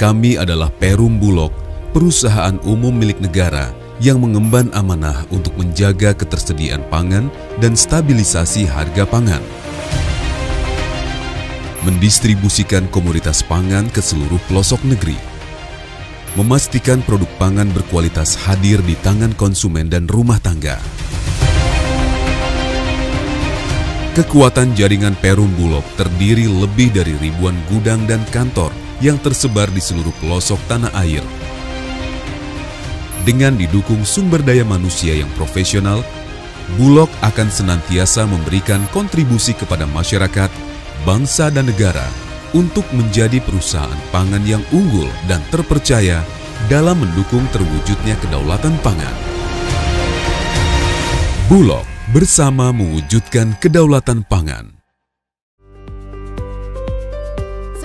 Kami adalah Perum Bulog, perusahaan umum milik negara yang mengemban amanah untuk menjaga ketersediaan pangan dan stabilisasi harga pangan. Mendistribusikan komoditas pangan ke seluruh pelosok negeri. Memastikan produk pangan berkualitas hadir di tangan konsumen dan rumah tangga. Kekuatan jaringan Perum Bulog terdiri lebih dari ribuan gudang dan kantor yang tersebar di seluruh pelosok tanah air. Dengan didukung sumber daya manusia yang profesional, Bulog akan senantiasa memberikan kontribusi kepada masyarakat, bangsa dan negara untuk menjadi perusahaan pangan yang unggul dan terpercaya dalam mendukung terwujudnya kedaulatan pangan. Bulog bersama mewujudkan kedaulatan pangan.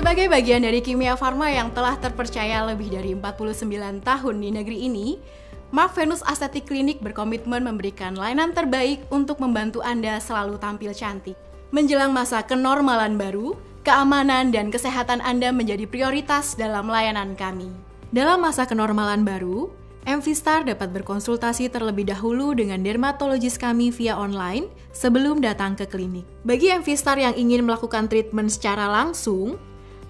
Sebagai bagian dari Kimia Farma yang telah terpercaya lebih dari 49 tahun di negeri ini, Mark Venus Aesthetic Clinic berkomitmen memberikan layanan terbaik untuk membantu Anda selalu tampil cantik. Menjelang masa kenormalan baru, keamanan dan kesehatan Anda menjadi prioritas dalam layanan kami. Dalam masa kenormalan baru, MV-Star dapat berkonsultasi terlebih dahulu dengan dermatologis kami via online sebelum datang ke klinik. Bagi MV-Star yang ingin melakukan treatment secara langsung,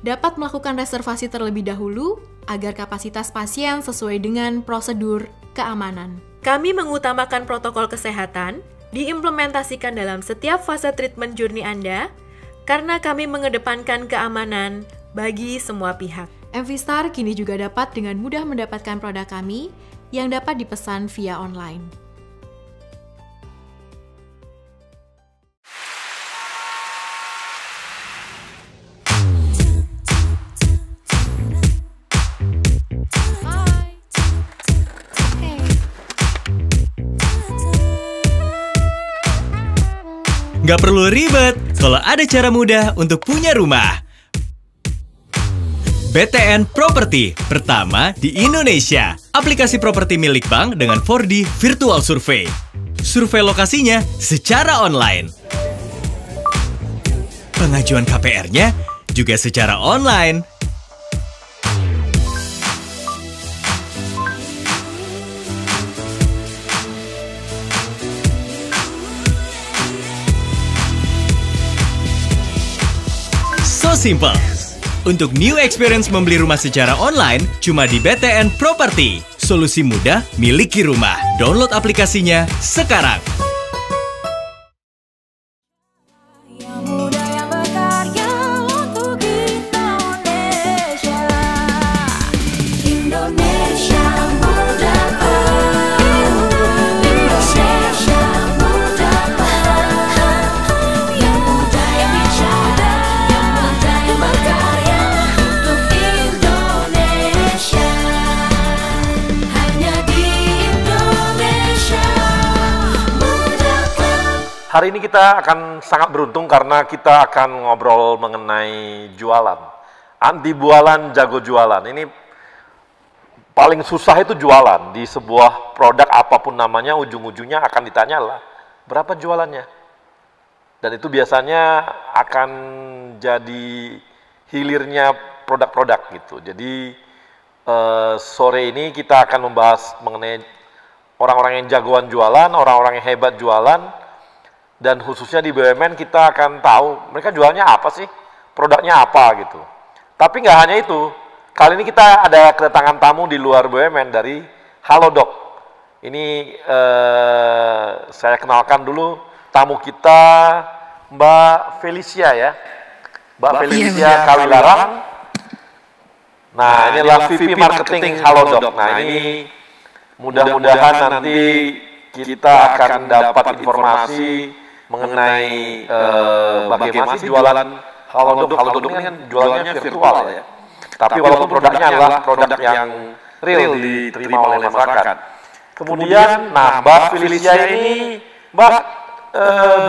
dapat melakukan reservasi terlebih dahulu agar kapasitas pasien sesuai dengan prosedur keamanan. Kami mengutamakan protokol kesehatan, diimplementasikan dalam setiap fase treatment journey Anda, karena kami mengedepankan keamanan bagi semua pihak. MV Star kini juga dapat dengan mudah mendapatkan produk kami yang dapat dipesan via online. Nggak perlu ribet kalau ada cara mudah untuk punya rumah. BTN Property, pertama di Indonesia. Aplikasi properti milik bank dengan 4D Virtual Survey. Survei lokasinya secara online. Pengajuan KPR-nya juga secara online. So simple. Untuk new experience membeli rumah secara online, cuma di BTN Property. Solusi mudah, miliki rumah. Download aplikasinya sekarang. Hari ini kita akan sangat beruntung karena kita akan ngobrol mengenai jualan. Anti bualan, jago jualan. Ini paling susah itu jualan. Di sebuah produk apapun namanya, ujung-ujungnya akan ditanya lah, berapa jualannya? Dan itu biasanya akan jadi hilirnya produk-produk gitu. Jadi sore ini kita akan membahas mengenai orang-orang yang jagoan jualan, orang-orang yang hebat jualan. Dan khususnya di BUMN kita akan tahu mereka jualnya apa sih, produknya apa gitu. Tapi nggak hanya itu, kali ini kita ada kedatangan tamu di luar BUMN dari Halodoc. Ini saya kenalkan dulu tamu kita, Mbak Felicia ya, Mbak Felicia Kawilarang. Nah, ini adalah VP Marketing Halodoc. Nah, ini mudah-mudahan nanti kita akan dapat informasi mengenai bagaimana sih jualan Halodoc. Halodoc ini kan jualannya virtual ya. Tapi walaupun produknya adalah produk yang real diterima oleh masyarakat. Kemudian, nah Mbak Felicia ini, Mbak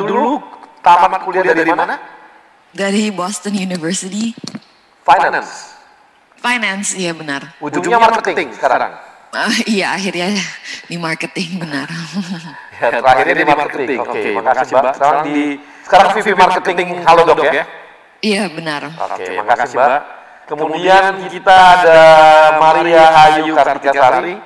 dulu tamat kuliah dari mana? Dari Boston University. Finance. Finance, iya benar. Ujungnya marketing sekarang. Iya, akhirnya di marketing, benar. Ya, terakhirnya di marketing. Oke, makasih Mbak. Sekarang VP Marketing Halodoc ya? Iya, benar. Oke, makasih Mbak. Kemudian kita ada Maria Ayu Kartikasari.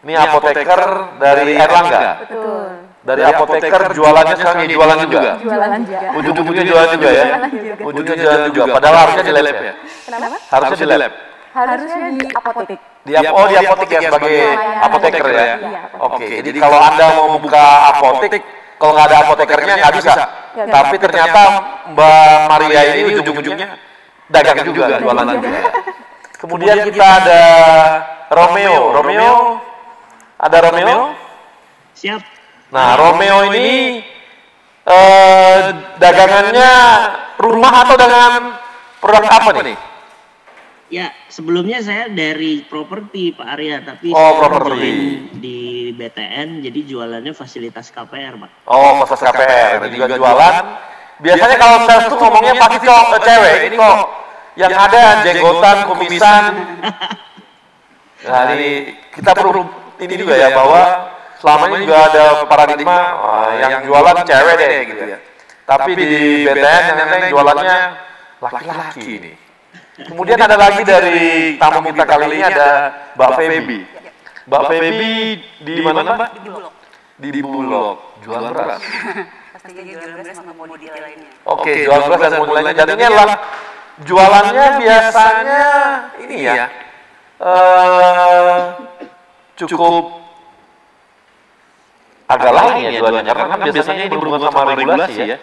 Ini apoteker dari Erlangga. Betul. Dari apoteker jualannya sekarang jualan juga. Jualan juga. Ujung-ujungnya jualan juga ya? Ujungnya jualan juga. Padahal harusnya di lab ya? Kenapa? Harusnya di lab. Harusnya di apotek. Di apotek ya, sebagai apoteker ya? Iya, Oke, jadi kalau Anda mau buka apotek, kalau nggak ada apotekernya nggak bisa. Tapi ternyata Mbak Maria ini ujung-ujungnya dagang juga, jualan juga. Kemudian kita ada Romeo. Ada Romeo? Siap. Nah, Romeo ini dagangannya rumah atau dagangan produk apa nih? Ya, sebelumnya saya dari properti Pak Arya, tapi properti di BTN, jadi jualannya fasilitas KPR, Pak. Oh, fasilitas KPR, dan juga jualan. Biasanya kalau sales tuh ngomongnya pasti ke cewek, ini kok yang ada jenggotan, kumisan. Nah, ini kita perlu ini juga ya, bahwa selama ini juga ada paradigma yang jualan cewek deh gitu ya. Tapi di BTN yang jualannya laki-laki ini. Kemudian ada lagi dari tamu kita kali ini ada Mbak Feby. Mbak Feby di mana Mbak? Di Bulog. Jual beras. Pastinya jual beras sama komoditi lainnya. Oke, jual beras dan komoditi lainnya. Dan ini adalah jualannya biasanya ini ya, cukup agak lain ya jualannya, karena kan biasanya ini berhubungan sama regulasi ya.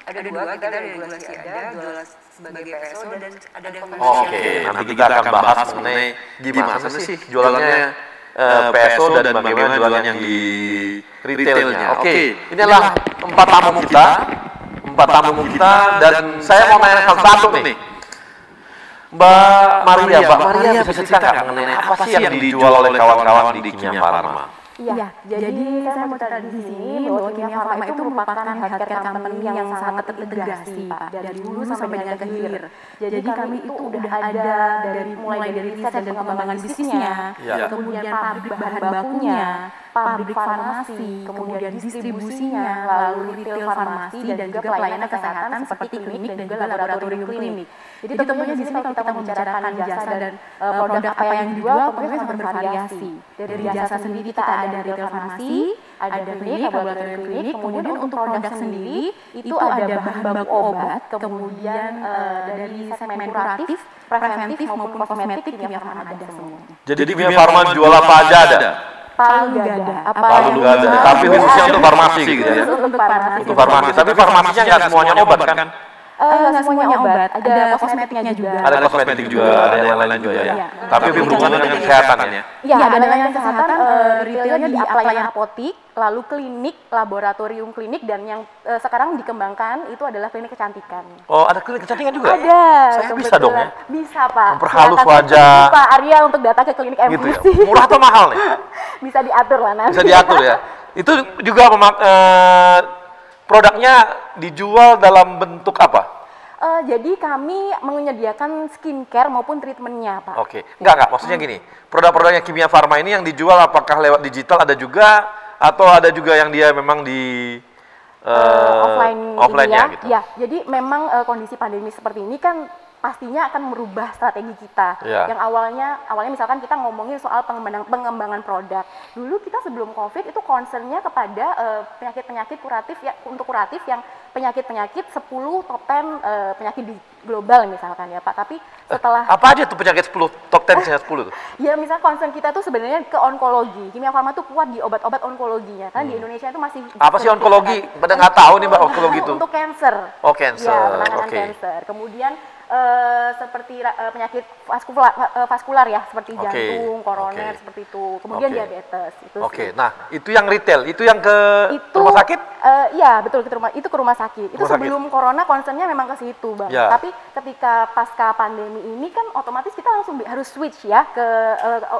Ada dua, kita ada regulasi ada, jual sebagai PSO dan ada Oke, nanti kita akan bahas mengenai gimana sih jualannya PSO dan bagaimana jualan yang di retailnya. Oke, ini adalah empat tamu kita dan saya mau nanya satu nih. Mbak Maria bisa cerita nggak mengenai apa sih yang dijual oleh kawan-kawan di Kimia Farma? Iya, jadi saya mau cerita di sini bahwa Kimia Farma itu merupakan healthcare company yang sangat terintegrasi, Pak, dari hulu sampai dengan ke hilir. Jadi kami itu udah ada mulai dari riset dan pengembangan bisnisnya, kemudian pabrik bahan bakunya, pabrik farmasi, kemudian distribusinya, lalu retail farmasi dan juga pelayanan kesehatan seperti klinik dan juga laboratorium klinik. Jadi tentunya di sini kalau kita membicarakan jasa dan produk apa yang dijual, pokoknya sangat bervariasi. Dari jasa sendiri kita ada retail farmasi, ada klinik, laboratorium klinik, kemudian untuk produk sendiri itu ada bahan baku obat, kemudian dari segmen kuratif, preventif maupun kosmetik Kimia Farma ada semua. Jadi Kimia Farma jual apa aja ada? Palu nggak ada. Palu nggak ada. Tapi khususnya untuk farmasi gitu ya? Untuk farmasi. Tapi farmasinya nggak semuanya obat kan? Nggak semuanya obat. Ada kosmetiknya juga. Ada kosmetik juga, ada yang lain juga ya. Tapi berhubungan dengan kesehatan ya? Iya, ada dengan kesehatan. Retailnya di pelayanan apotik, lalu klinik, laboratorium klinik, dan yang sekarang dikembangkan itu adalah klinik kecantikan. Oh, ada klinik kecantikan juga? Ada. Saya bisa dong ya? Bisa, Pak. Memperhalus wajah. Pak Arya untuk datang ke klinik gitu MUC. ya? Murah atau mahal nih? Bisa diatur lah nanti. Bisa diatur ya? Itu juga produknya dijual dalam bentuk apa? Jadi kami menyediakan skincare maupun treatmentnya, Pak. Oke, enggak, maksudnya gini, produk-produknya Kimia Farma ini yang dijual apakah lewat digital ada juga, atau ada juga yang dia memang di offline-nya gitu? Ya, jadi memang kondisi pandemi seperti ini kan pastinya akan merubah strategi kita. Yang awalnya misalkan kita ngomongin soal pengembangan produk. Dulu kita sebelum COVID itu concernnya kepada penyakit-penyakit kuratif ya, untuk kuratif yang penyakit-penyakit 10 top 10 penyakit di global misalkan ya, Pak. Tapi setelah apa aja tuh penyakit 10 top 10 10 tuh? Ya, misal concern kita tuh sebenarnya ke onkologi. Kimia Farma tuh kuat di obat-obat onkologinya. Kan di Indonesia itu masih apa sih onkologi? Pada nggak tahu nih Mbak onkologi itu. Untuk cancer. Oh, cancer. Ya, penanganan cancer. Kemudian seperti penyakit vaskular ya, seperti jantung, koroner, seperti itu. Kemudian diabetes. Oke, nah itu yang retail, itu yang ke rumah sakit? Iya, betul, itu ke rumah sakit. Itu sebelum corona concernnya memang ke situ, Bang. Ya. Tapi ketika pasca pandemi ini kan otomatis kita langsung harus switch ya ke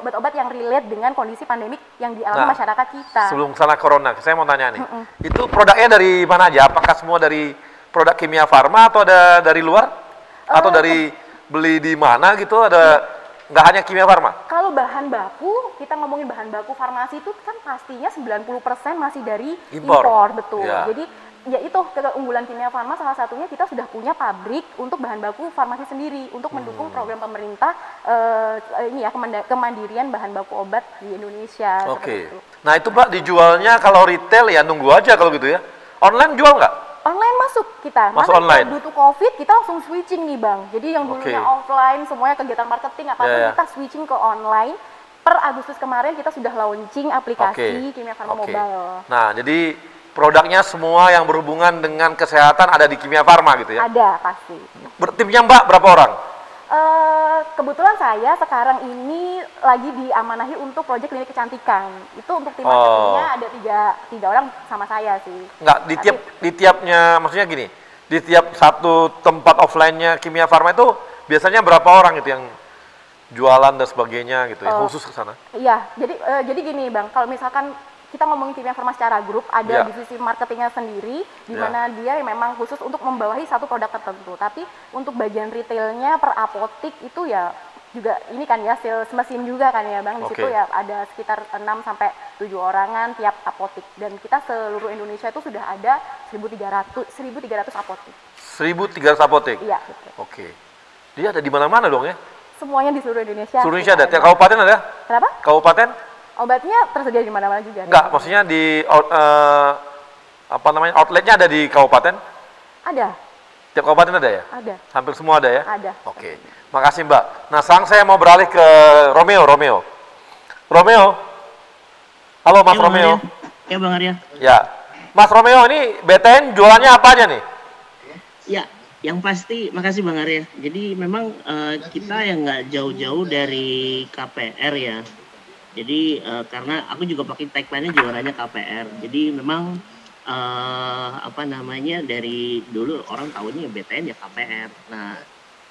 obat-obat yang relate dengan kondisi pandemik yang dialami masyarakat kita. Sebelum sana corona, saya mau tanya nih, itu produknya dari mana aja? Apakah semua dari produk Kimia Farma atau ada dari luar? Atau dari beli di mana gitu, ada nggak hanya Kimia Farma? Kalau bahan baku, kita ngomongin bahan baku farmasi itu kan pastinya 90% masih dari impor, betul. Ya. Jadi ya itu keunggulan Kimia Farma salah satunya kita sudah punya pabrik untuk bahan baku farmasi sendiri untuk mendukung program pemerintah ini ya kemandirian bahan baku obat di Indonesia. Oke. Nah itu Mbak dijualnya kalau retail ya nunggu aja kalau gitu ya. Online jual nggak? Online masuk kita. Masuk online. Butuh COVID kita langsung switching nih Bang. Jadi yang dulunya offline semuanya kegiatan marketing apapun kita switching ke online. Per Agustus kemarin kita sudah launching aplikasi Kimia Farma Mobile. Nah, jadi produknya semua yang berhubungan dengan kesehatan ada di Kimia Farma gitu ya? Ada, pasti. Timnya Mbak berapa orang? Kebetulan saya sekarang ini lagi diamanahi untuk proyek klinik kecantikan. Itu untuk tim marketingnya ada tiga orang sama saya sih. Enggak, di tiapnya, maksudnya gini, di tiap satu tempat offline-nya Kimia Farma itu biasanya berapa orang itu yang jualan dan sebagainya gitu ya, khusus ke sana? Iya, jadi gini Bang, kalau misalkan kita ngomongin Kimia Farma secara grup, ada divisi marketingnya sendiri, di mana dia memang khusus untuk membawahi satu produk tertentu. Tapi untuk bagian retailnya per apotik itu ya juga ini kan ya sales mesin juga kan ya Bang. Di situ ya ada sekitar 6 sampai 7 orangan tiap apotik. Dan kita seluruh Indonesia itu sudah ada 1.300 apotik. 1.300 apotik? Iya, betul. Oke. Dia ada di mana-mana dong ya? Semuanya di seluruh Indonesia. Seluruh Indonesia ada? Tiap kabupaten ada? Kenapa? Kabupaten? Obatnya tersedia di mana-mana juga. Enggak, maksudnya di outletnya ada di kabupaten? Ada. Tiap kabupaten ada ya? Ada. Hampir semua ada ya? Ada. Oke. Makasih Mbak. Nah, sekarang saya mau beralih ke Romeo. Halo Mas Romeo. Ya Bang Arya. Ya. Mas Romeo, ini BTN jualannya apa aja nih? Ya, yang pasti, makasih Bang Arya. Jadi memang kita yang nggak jauh-jauh dari KPR ya. Jadi karena aku juga pakai tagline-nya juaranya KPR. Jadi memang apa namanya, dari dulu orang tahunya BTN ya KPR. Nah,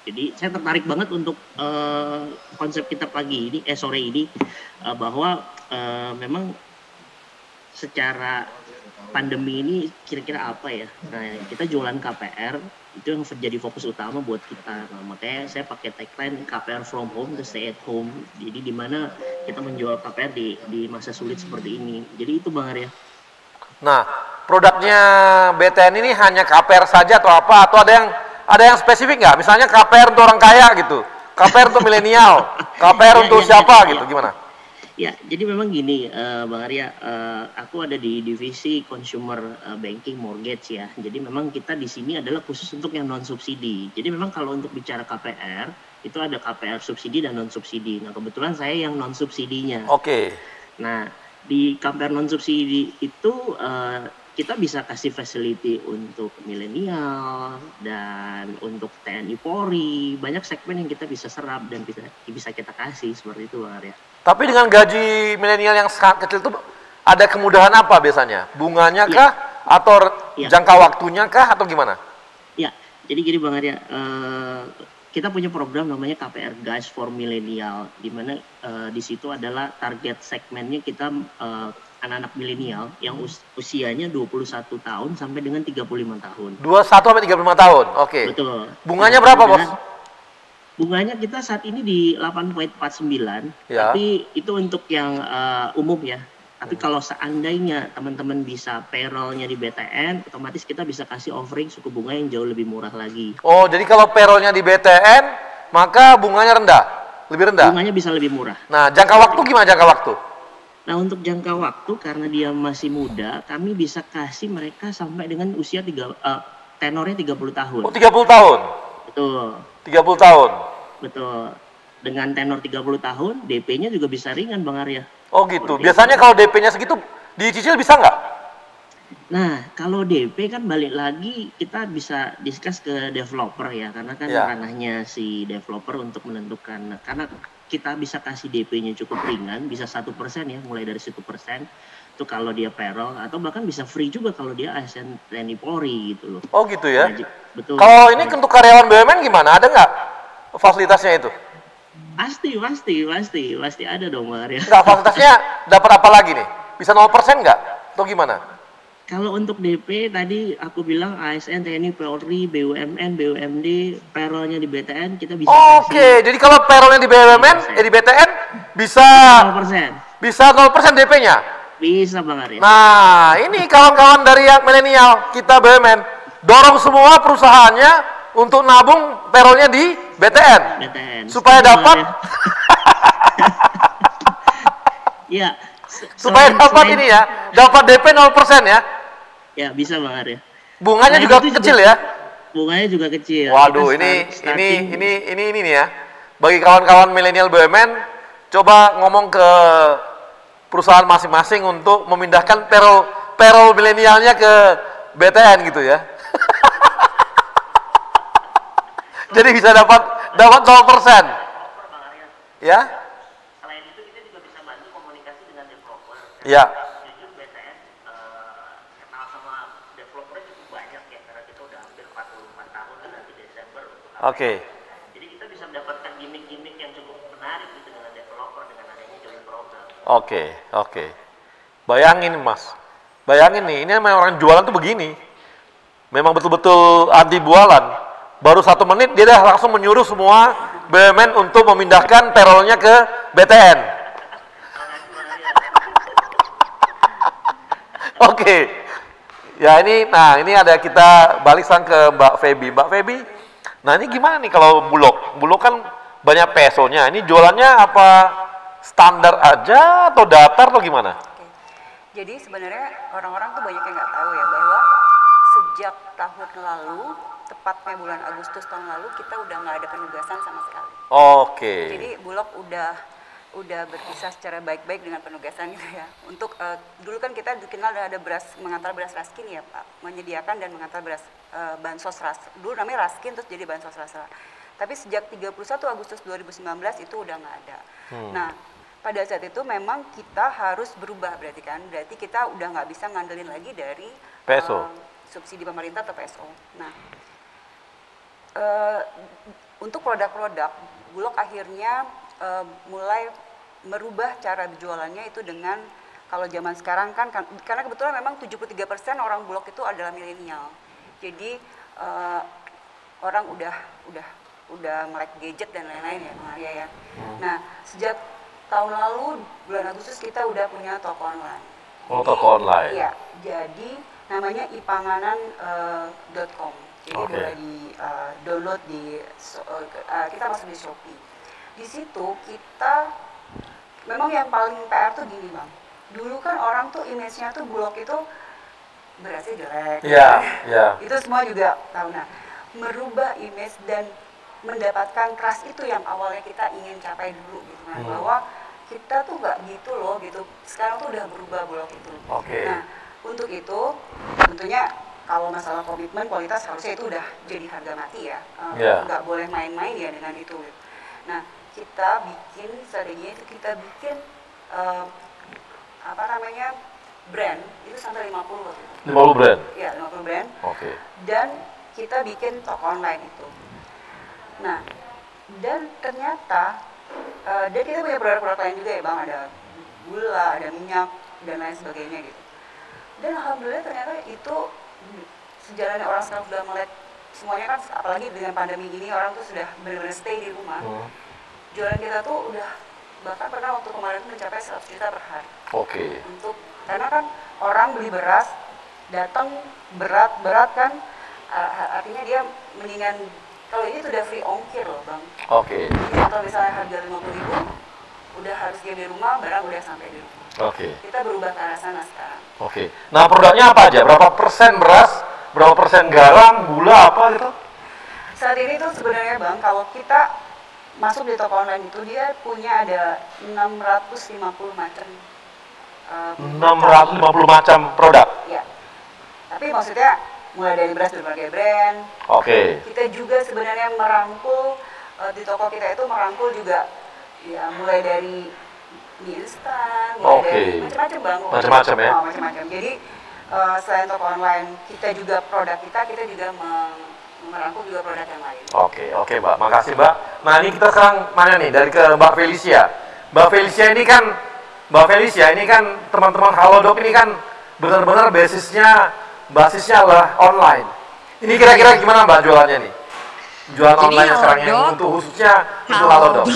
jadi saya tertarik banget untuk konsep kita sore ini bahwa memang secara pandemi ini kira-kira apa ya. Nah, kita jualan KPR itu yang jadi fokus utama buat kita. Nah, makanya saya pakai tagline KPR from home to stay at home. Jadi di mana kita menjual KPR di masa sulit seperti ini. Jadi itu Bang Arya. Nah, produknya BTN ini hanya KPR saja atau apa? Atau ada yang spesifik nggak? Misalnya KPR untuk orang kaya gitu, KPR untuk milenial, KPR untuk siapa gitu, gimana? Ya, jadi memang gini, Bang Arya, aku ada di divisi consumer banking mortgage ya. Jadi memang kita di sini adalah khusus untuk yang non subsidi. Jadi memang kalau untuk bicara KPR itu ada KPR subsidi dan non subsidi. Nah kebetulan saya yang non subsidinya. Oke. Nah di KPR non subsidi itu kita bisa kasih facility untuk milenial dan untuk TNI Polri, banyak segmen yang kita bisa serap dan bisa kita kasih seperti itu Bang Arya. Tapi dengan gaji milenial yang sangat kecil itu ada kemudahan apa biasanya? Bunganya kah? Atau jangka waktunya kah? Atau gimana? Ya, jadi gini Bang Arya, kita punya program namanya KPR Guys for Millennial, di mana di situ adalah target segmennya kita anak-anak milenial yang usianya 21 tahun sampai dengan 35 tahun. 21 sampai 35 tahun, oke. Betul. Bunganya berapa Bos? Bunganya kita saat ini di 8,49, ya. Tapi itu untuk yang umum ya. Tapi kalau seandainya teman-teman bisa payroll-nya di BTN, otomatis kita bisa kasih offering suku bunga yang jauh lebih murah lagi. Oh, jadi kalau payroll-nya di BTN, maka bunganya rendah, lebih rendah? Bunganya bisa lebih murah. Nah, jangka waktu gimana jangka waktu? Nah, untuk jangka waktu karena dia masih muda, kami bisa kasih mereka sampai dengan usia tenornya 30 tahun. Oh, 30 tahun? Betul. 30 tahun? Betul. Dengan tenor 30 tahun, DP-nya juga bisa ringan Bang Arya. Oh gitu. Biasanya kalau DP-nya segitu dicicil bisa nggak? Nah, kalau DP kan balik lagi kita bisa discuss ke developer ya, karena kan ranahnya si developer untuk menentukan. Karena kita bisa kasih DP-nya cukup ringan, bisa 1% ya, mulai dari 1%. Itu kalau dia payroll, atau bahkan bisa free juga kalau dia ASN TNI Polri gitu loh. Oh gitu ya? Nah, betul. Kalau ini untuk karyawan BUMN gimana? Ada nggak fasilitasnya itu? Pasti ada dong Bang Arya. Nggak, fasilitasnya dapat apa lagi nih? Bisa 0% nggak? Atau gimana? Kalau untuk DP tadi aku bilang ASN, TNI, Polri, BUMN, BUMD, payroll-nya di BTN kita bisa Oke, jadi kalau payroll-nya di BUMN, di BTN bisa 0%. Bisa 0% DP-nya? Bisa Bang Arya. Nah, ini kawan-kawan dari yang milenial, kita BUMN, dorong semua perusahaannya untuk nabung payroll-nya di BTN. Supaya dapat ya, supaya dapat ini ya, dapat DP 0% ya. Ya, bisa Bang Arya. Bunganya juga kecil ya? Bunganya juga kecil. Waduh, ini nih ya. Bagi kawan-kawan milenial BUMN, coba ngomong ke perusahaan masing-masing untuk memindahkan payroll milenialnya ke BTN gitu ya. Jadi bisa dapat 0%. Ya? Selain itu kita juga bisa bantu komunikasi dengan developer. Ya. Jujur BTN kenal sama developernya cukup banyak ya, karena kita udah hampir 44 tahun dan nanti Desember. Oke. Jadi kita bisa mendapatkan gimmick-gimmick yang cukup menarik gitu dengan developer dengan adanya joint program. Oke. Bayangin Mas, bayangin nih, ini memang orang jualan tuh begini. Memang betul-betul anti bualan. Baru 1 menit dia dah langsung menyuruh semua BUMN untuk memindahkan payroll-nya ke BTN. Oke. Ya ini ada kita balik sang ke Mbak Feby. Mbak Feby, nah ini gimana nih kalau Bulog? Bulog kan banyak pesonya. Ini jualannya apa standar aja atau datar atau gimana? Jadi sebenarnya orang-orang tuh banyak yang nggak tahu ya bahwa sejak tahun lalu, tepatnya bulan Agustus tahun lalu, kita udah nggak ada penugasan sama sekali. Oke. Jadi Bulog udah udah berpisah secara baik-baik dengan penugasan gitu ya. Untuk dulu kan kita dikenal ada beras, mengantar beras Raskin ya Pak, menyediakan dan mengantar beras bansos dulu namanya Raskin terus jadi bansos rasa. Tapi sejak 31 Agustus 2019 itu udah nggak ada. Nah, pada saat itu memang kita harus berubah berarti kita udah nggak bisa ngandelin lagi dari PSO. Subsidi pemerintah atau PSO. Nah, untuk produk-produk Bulog akhirnya mulai merubah cara berjualannya itu dengan kalau zaman sekarang kan karena kebetulan memang 73% orang Bulog itu adalah milenial. Jadi orang udah melek gadget dan lain-lain ya, Bang Arya ya. Nah, sejak tahun lalu bulan Agustus kita udah punya toko online. Oh, toko online. Iya, jadi namanya ipanganan.com. Jadi boleh di download kita masuk di Shopee. Di situ kita memang yang paling PR tuh gini Bang. Dulu kan orang tuh image-nya tuh Bulog itu berasnya jelek. Iya. Itu semua juga tahu. Nah, merubah image dan mendapatkan trust itu yang awalnya kita ingin capai dulu gitu kan. Bahwa kita tuh nggak gitu loh gitu. Sekarang tuh udah berubah Bulog itu. Nah, untuk itu tentunya kalau masalah komitmen kualitas harusnya itu udah jadi harga mati ya. Nggak boleh main-main ya dengan itu. Nah, kita bikin strateginya itu kita bikin brand itu sampai 50 waktu itu. 50 brand? Iya, 50 brand. Dan kita bikin toko online itu. Nah, dan ternyata dan kita punya produk-produk lain juga ya Bang, ada gula, ada minyak dan lain sebagainya gitu. Dan alhamdulillah ternyata itu sejalannya orang sekarang sudah melihat semuanya kan, apalagi dengan pandemi ini orang tuh sudah benar-benar stay di rumah. Jualan kita tuh udah bahkan pernah waktu kemarin mencapai 100 juta per hari. Untuk karena kan orang beli beras datang berat kan, artinya dia mendingan kalau ini tuh udah free ongkir loh Bang. Jadi kalau misalnya harga 50.000 udah harus dia di rumah, barang udah sampai di rumah. Kita berubah ke arah sana sekarang. Nah, produknya apa aja? Berapa persen beras? Berapa persen garam, gula, apa gitu? Saat ini tuh sebenarnya Bang, kalau kita masuk di toko online itu dia punya ada 650 macam 650 macam produk? Ya, tapi maksudnya mulai dari beras berbagai brand. Kita juga sebenarnya merangkul di toko kita itu merangkul juga ya mulai dari mie instan, mulai dari macam-macam Bang. Macam-macam ya? Macam-macam. Jadi selain toko online, kita juga produk kita juga merangkul juga produk yang lain. Oke Mbak, makasih Mbak. Nah, ini kita sekarang mana nih, dari ke Mbak Felicia. Mbak Felicia ini kan teman-teman Halodoc ini kan benar-benar basisnya adalah online. Ini kira-kira gimana Mbak jualannya nih? Jualan online sekarang yang untuk khususnya untuk Halodoc.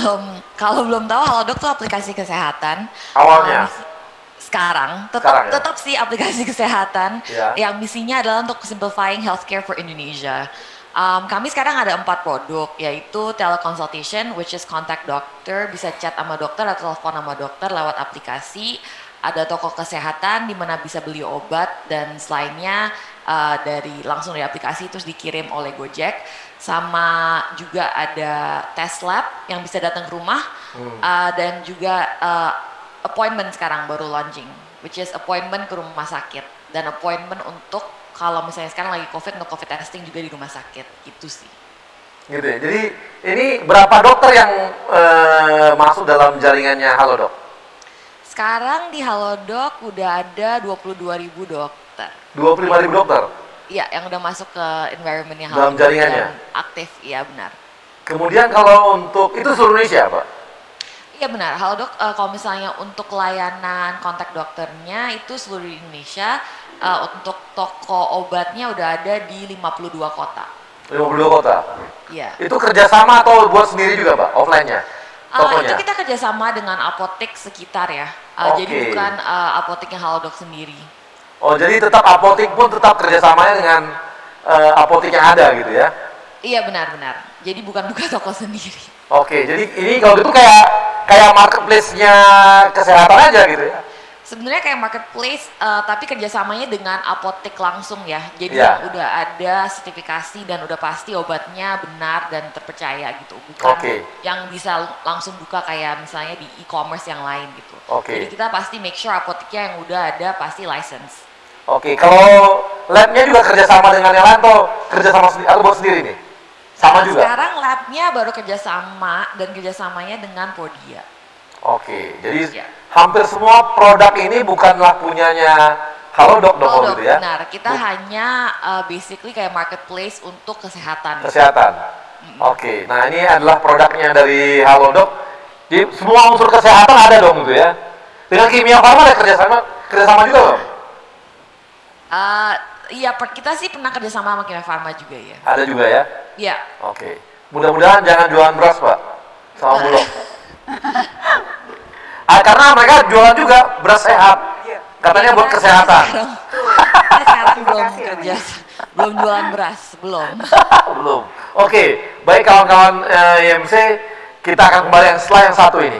Kalau belum tahu, Halodoc tuh aplikasi kesehatan. Awalnya. Sekarang tetap sih aplikasi kesehatan yang misinya adalah untuk simplifying healthcare for Indonesia. Kami sekarang ada 4 produk, yaitu teleconsultation, which is contact dokter, bisa chat sama dokter atau telepon sama dokter lewat aplikasi. Ada toko kesehatan di mana bisa beli obat dan selainnya langsung dari aplikasi terus dikirim oleh Gojek. Sama juga ada test lab yang bisa datang ke rumah dan juga appointment sekarang baru launching, which is appointment ke rumah sakit dan appointment untuk kalau misalnya sekarang lagi COVID untuk COVID testing juga di rumah sakit, itu sih. Gitu ya. Jadi ini berapa dokter yang masuk dalam jaringannya Halodoc? Sekarang di Halodoc udah ada 22.000 dokter. 25.000 dokter? Iya, yang udah masuk ke environmentnya Halodoc. Dalam jaringannya? Aktif, iya benar. Kemudian kalau untuk, itu seluruh Indonesia Pak? Iya benar, Halodoc kalau misalnya untuk layanan kontak dokternya itu seluruh Indonesia, untuk toko obatnya udah ada di 52 kota. 52 kota? Iya. Itu kerjasama atau buat sendiri juga Pak, offline-nya? Itu kita kerjasama dengan apotek sekitar ya, jadi bukan apoteknya Halodoc sendiri. Jadi tetap apotek pun tetap kerjasamanya dengan apotek yang ada gitu ya? Iya benar-benar, jadi bukan buka toko sendiri. Jadi ini kalau gitu kayak marketplace-nya kesehatan aja gitu ya? Sebenarnya kayak marketplace, tapi kerjasamanya dengan apotek langsung ya. Jadi yang udah ada sertifikasi dan udah pasti obatnya benar dan terpercaya gitu. Bukan yang bisa langsung buka kayak misalnya di e-commerce yang lain gitu. Jadi kita pasti make sure apoteknya yang udah ada pasti license. Kalau labnya juga kerjasama dengan yang lain atau kerjasama sendiri atau buat sendiri nih? Sama juga? Sekarang labnya baru kerjasama dan kerjasamanya dengan Podia. Jadi hampir semua produk ini bukanlah punyanya Halodoc dong gitu ya? Benar, kita hanya basically kayak marketplace untuk kesehatan. Nah ini adalah produknya dari Halodoc. Jadi semua unsur kesehatan ada dong gitu ya? Dengan Kimia Farma ada kerjasama juga dong? Iya, kita sih pernah kerjasama sama Kimia Farma juga ya. Ada juga ya? Iya. Mudah-mudahan jangan jualan beras Pak, sama Bulog. Karena mereka jualan juga beras sehat, katanya buat kesehatan. Sekarang belum kerja, belum jualan beras, belum. Belum. Baik kawan-kawan IMC, kita akan kembali setelah yang satu ini.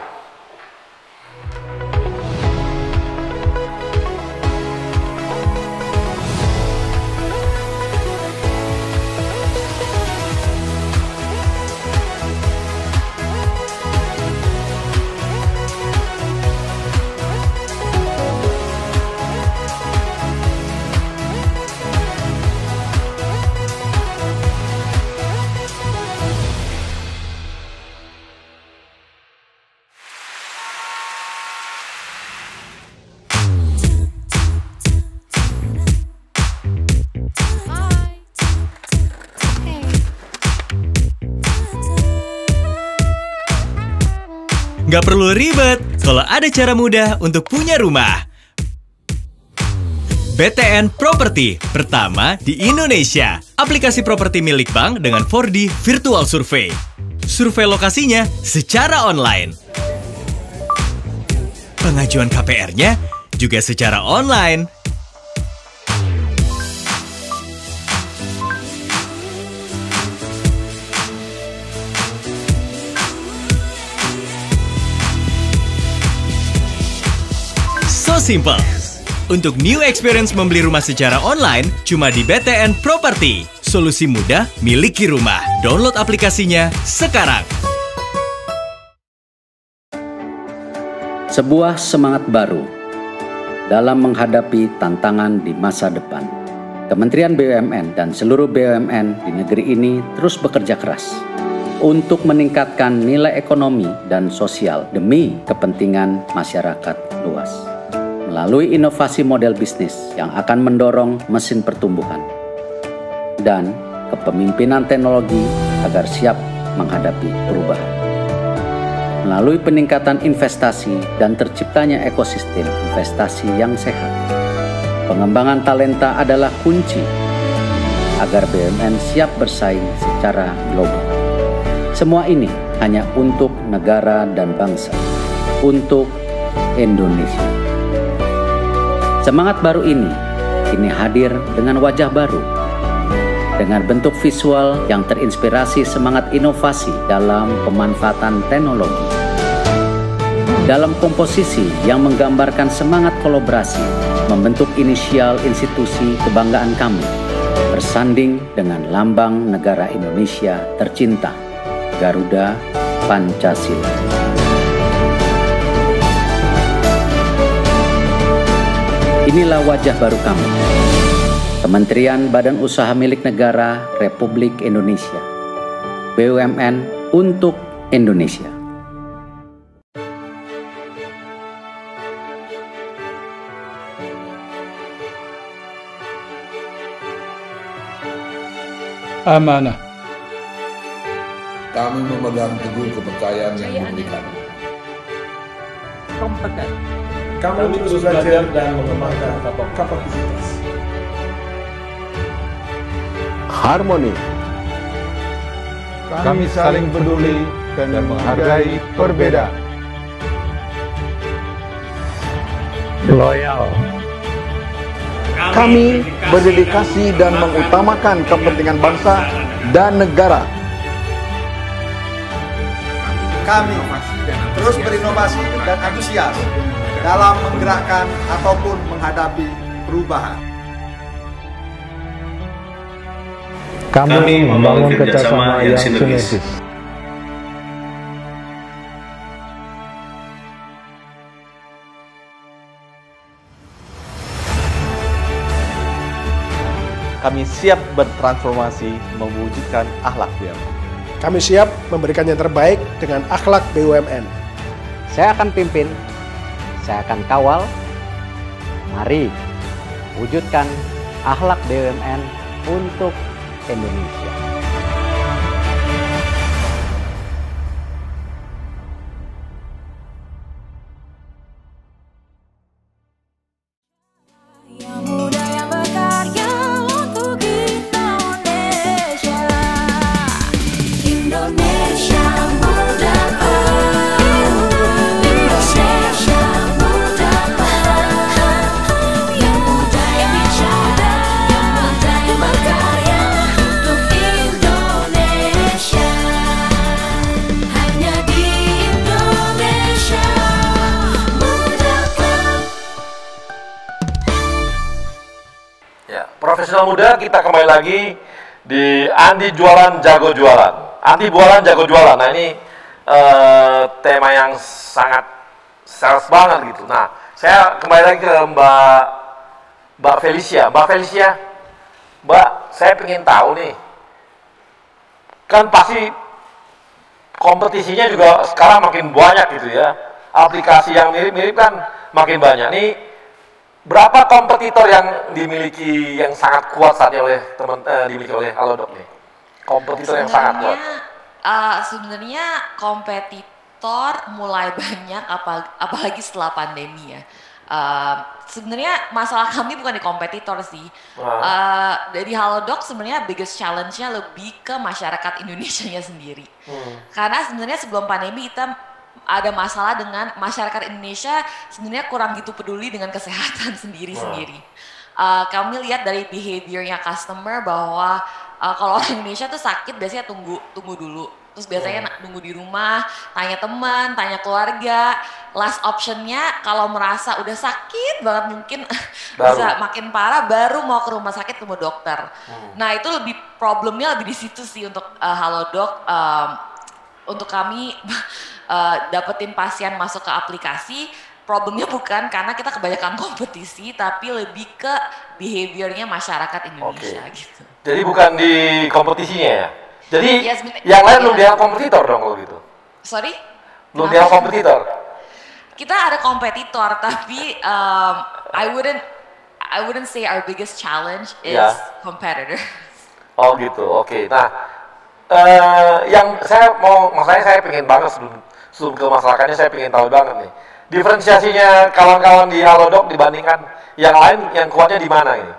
Nggak perlu ribet kalau ada cara mudah untuk punya rumah. BTN Property pertama di Indonesia. Aplikasi properti milik bank dengan 4D Virtual Survey. Survei lokasinya secara online. Pengajuan KPR-nya juga secara online. So simple. Untuk new experience membeli rumah secara online, cuma di BTN Property. Solusi mudah miliki rumah. Download aplikasinya sekarang. Sebuah semangat baru dalam menghadapi tantangan di masa depan. Kementerian BUMN dan seluruh BUMN di negeri ini terus bekerja keras untuk meningkatkan nilai ekonomi dan sosial demi kepentingan masyarakat luas. Melalui inovasi model bisnis yang akan mendorong mesin pertumbuhan dan kepemimpinan teknologi agar siap menghadapi perubahan. Melalui peningkatan investasi dan terciptanya ekosistem investasi yang sehat, pengembangan talenta adalah kunci agar BUMN siap bersaing secara global. Semua ini hanya untuk negara dan bangsa, untuk Indonesia. Semangat baru ini kini hadir dengan wajah baru, dengan bentuk visual yang terinspirasi semangat inovasi dalam pemanfaatan teknologi, dalam komposisi yang menggambarkan semangat kolaborasi, membentuk inisial institusi kebanggaan kami, bersanding dengan lambang negara Indonesia tercinta, Garuda Pancasila. Inilah wajah baru kami, Kementerian Badan Usaha Milik Negara Republik Indonesia, BUMN untuk Indonesia. Amanah. Kami memegang teguh kepercayaan yang diberikan. Kompeten. Kami terus belajar dan mengembangkan kapasitas. Harmoni. Kami saling peduli dan menghargai perbedaan. Loyal. Kami berdedikasi dan mengutamakan kepentingan bangsa dan negara. Kami terus berinovasi dan antusias dalam menggerakkan ataupun menghadapi perubahan. Kami membangun kerjasama yang sinergis. Kami siap bertransformasi mewujudkan akhlak BUMN. Kami siap memberikan yang terbaik dengan akhlak BUMN. Saya akan pimpin, saya akan kawal. Mari wujudkan akhlak BUMN untuk Indonesia. Profesional muda, kita kembali lagi di Andi Jualan Jago Jualan. Andi Jualan Jago Jualan. Nah ini tema yang sangat sales banget gitu. Nah saya kembali lagi ke Mbak Felicia. Mbak Felicia, Mbak, saya pengen tahu nih, kan pasti kompetisinya juga sekarang makin banyak gitu ya. Aplikasi yang mirip-mirip kan makin banyak nih. Berapa kompetitor yang dimiliki yang sangat kuat saat ini oleh dimiliki oleh Halodoc nih? Kompetitor yang sangat kuat. Sebenarnya kompetitor mulai banyak apalagi setelah pandemi ya. Sebenarnya masalah kami bukan di kompetitor sih. Dari Halodoc sebenarnya biggest challenge-nya lebih ke masyarakat Indonesianya sendiri. Karena sebenarnya sebelum pandemi kita ada masalah dengan masyarakat Indonesia sebenarnya kurang gitu peduli dengan kesehatan sendiri-sendiri. Kami lihat dari behaviornya customer bahwa kalau orang Indonesia tuh sakit biasanya tunggu dulu. Terus biasanya nunggu di rumah, tanya teman, tanya keluarga. Last optionnya kalau merasa udah sakit banget mungkin bisa makin parah baru mau ke rumah sakit ketemu dokter. Nah itu lebih problemnya lebih di situ sih untuk Halodoc. Untuk kami dapetin pasien masuk ke aplikasi, problemnya bukan karena kita kebanyakan kompetisi, tapi lebih ke behaviornya masyarakat Indonesia gitu. Jadi bukan di kompetisinya ya? Jadi yang lain belum dianggap kompetitor dong kalau gitu? Sorry? Belum dianggap kompetitor? Kita ada kompetitor, tapi I wouldn't say our biggest challenge is competitor. Oh gitu, oke. Nah, yang saya pengen banget sebelum ke masalahnya saya pengen tahu banget nih. Diferensiasinya kawan-kawan di Halodoc dibandingkan yang lain, yang kuatnya di mana ini?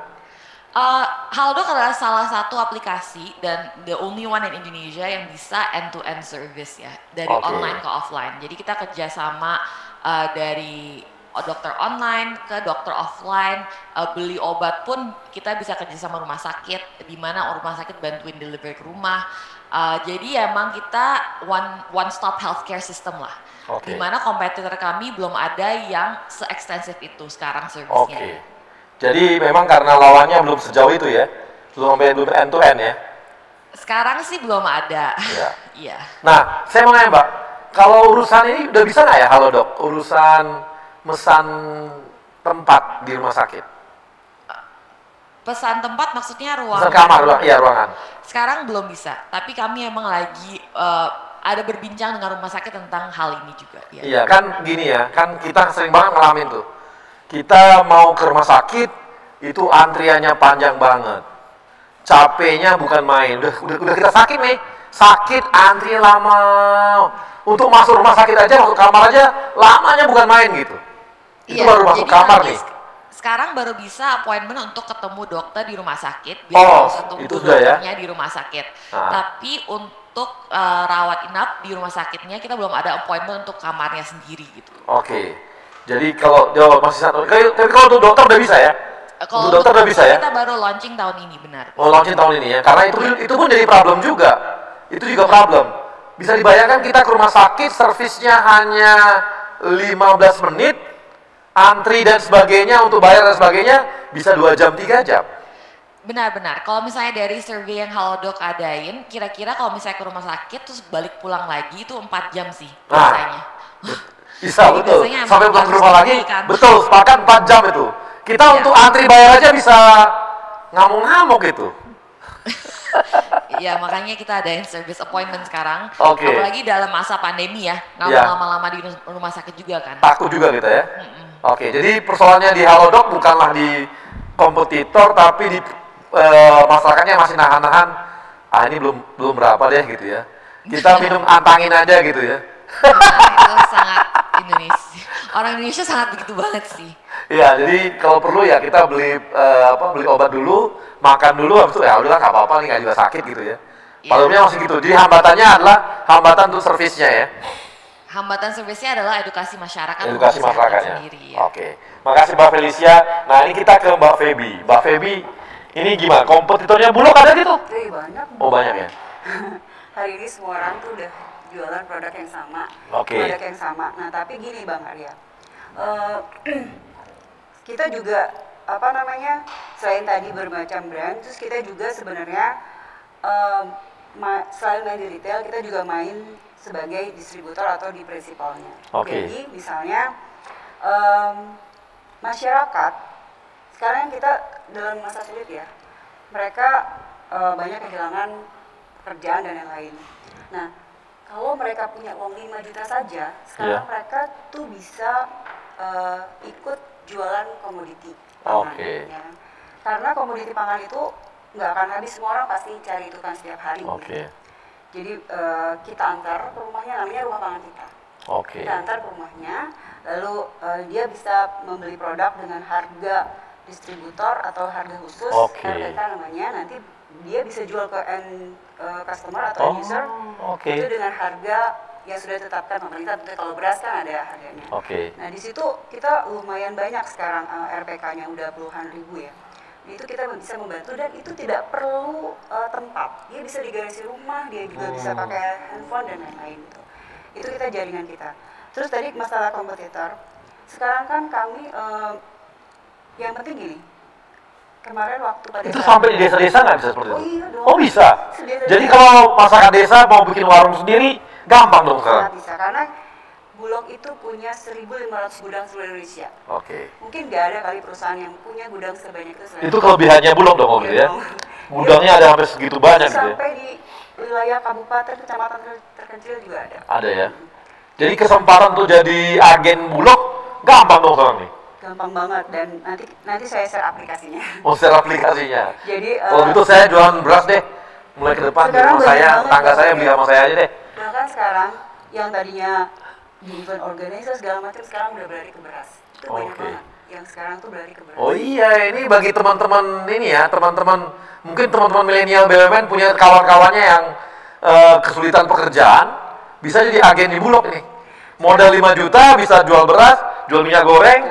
Halodoc adalah salah satu aplikasi dan the only one in Indonesia yang bisa end-to-end service ya, dari online ke offline. Jadi kita kerjasama dari dokter online ke dokter offline, beli obat pun kita bisa kerjasama rumah sakit, di mana rumah sakit bantuin deliver ke rumah. Jadi emang kita one stop healthcare system lah. Di mana kompetitor kami belum ada yang se-ekstensif itu sekarang servisnya. Jadi memang karena lawannya belum sejauh itu ya, belum end to end ya. Sekarang sih belum ada. Iya. Nah, saya mau nanya Mbak, kalau urusan ini udah bisa nggak ya Halodoc, urusan mesan tempat di rumah sakit? Pesan tempat maksudnya ruangan? Pesan kamar, ruangan. Sekarang belum bisa, tapi kami emang lagi ada berbincang dengan rumah sakit tentang hal ini juga. Ya. Iya kan gini ya, kan kita sering banget ngalamin tuh. Kita mau ke rumah sakit, itu antriannya panjang banget. Capeknya bukan main, udah kita sakit nih, sakit antri lama. Untuk masuk rumah sakit aja, masuk kamar aja, lamanya bukan main gitu. Itu baru masuk kamar nih. Sekarang baru bisa appointment untuk ketemu dokter di rumah sakit, biar tunggu dokternya di rumah sakit. Tapi untuk rawat inap di rumah sakitnya kita belum ada appointment untuk kamarnya sendiri gitu. Jadi kalau masih satu, tapi kalau untuk dokter udah bisa ya? Kalau untuk dokter udah bisa ya? Kita baru launching tahun ini, benar. Oh launching tahun ini ya, karena itu pun jadi problem juga. Itu juga problem. bisa dibayangkan kita ke rumah sakit, servisnya hanya 15 menit, antri dan sebagainya, untuk bayar dan sebagainya, bisa 2 jam, 3 jam. Benar-benar, kalau misalnya dari survei yang Halodoc adain, kira-kira kalau misalnya ke rumah sakit terus balik pulang lagi itu 4 jam sih biasanya. Bisa, betul. Sampai pulang ke rumah lagi, betul, sepakat 4 jam itu. Kita untuk antri bayar aja bisa ngamuk-ngamuk itu. Ya makanya kita adain service appointment sekarang. Oke. Apalagi dalam masa pandemi ya, nggak mau lama-lama di rumah sakit juga kan. Takut juga kita ya. Oke, jadi persoalannya di Halodoc bukanlah di kompetitor, tapi di masyarakatnya masih nahan-nahan. Ah ini belum berapa deh gitu ya. Kita minum antangin aja gitu ya. Itu sangat Indonesia. Orang Indonesia sangat begitu banget sih. Iya, jadi kalau perlu ya kita beli beli obat dulu, makan dulu, habis itu ya udahlah nggak apa-apa nih, nggak juga sakit gitu ya. Palumnya masih gitu. Jadi hambatannya adalah hambatan untuk servisnya ya. Hambatan servisnya adalah edukasi masyarakat. Edukasi masyarakatnya. Sendiri, ya. Oke. Makasih Mbak Felicia. Nah ini kita ke Mbak Feby. Mbak Feby, ini gimana? Kompetitornya Bulog ada gitu? Banyak. Oh banyak ya. Hari ini semua orang tuh udah jualan produk yang sama. Oke. Produk yang sama. Nah tapi gini Bang Arya. Kita juga selain tadi bermacam brand, terus kita juga sebenarnya selain main di retail, kita juga main sebagai distributor atau di prinsipalnya. Jadi misalnya masyarakat sekarang kita dalam masa sulit ya, mereka banyak kehilangan pekerjaan dan yang lain. Nah kalau mereka punya uang 5 juta saja, sekarang mereka tuh bisa ikut jualan komoditi pangan, ya. Karena komoditi pangan itu nggak akan habis, semua orang pasti cari itu kan setiap hari. Gitu. Jadi kita antar ke rumahnya, namanya rumah pangan kita. Kita antar ke rumahnya, lalu dia bisa membeli produk dengan harga distributor atau harga khusus, RPK namanya. Nanti dia bisa jual ke end customer atau end user itu dengan harga yang sudah ditetapkan pemerintah. Tentu kalau beras kan ada harganya. Nah di situ kita lumayan banyak sekarang RPK-nya udah puluhan ribu ya. Itu kita bisa membantu dan itu tidak perlu tempat. Dia bisa di garasi rumah, dia juga bisa pakai handphone dan lain-lain gitu. Itu kita jaringan kita. Terus tadi masalah kompetitor. Sekarang kan kami yang penting gini. Kemarin waktu pada itu sampai di desa-desa nggak bisa seperti itu? Iya dong. Oh bisa. Jadi kalau masyarakat desa mau bikin warung sendiri, gampang dong sekarang. Bisa, karena Bulog itu punya 1.500 gudang seluruh Indonesia. Mungkin nggak ada kali perusahaan yang punya gudang sebanyak itu. Itu kelebihannya Bulog dong gitu ya? Gudangnya ada sampai segitu banyak gitu ya? Sampai di wilayah kabupaten, kecamatan terkecil juga ada. Ada ya? Jadi kesempatan tuh jadi agen Bulog gampang dong sekarang nih? Gampang banget, dan nanti saya share aplikasinya. Oh, share aplikasinya. Jadi kalau gitu saya jualan beras deh. Mulai ke depan di rumah saya, tetangga saya beli sama saya aja deh. Bahkan sekarang yang tadinya di event organizer segala macam sekarang udah beralih ke beras. Itu banyak banget yang sekarang tuh beralih ke beras. Oh iya, ini bagi teman-teman ini ya, teman-teman mungkin teman-teman milenial BUMN punya kawan-kawannya yang kesulitan pekerjaan, bisa jadi agen di Bulog ini. Modal 5 juta bisa jual beras, jual minyak goreng,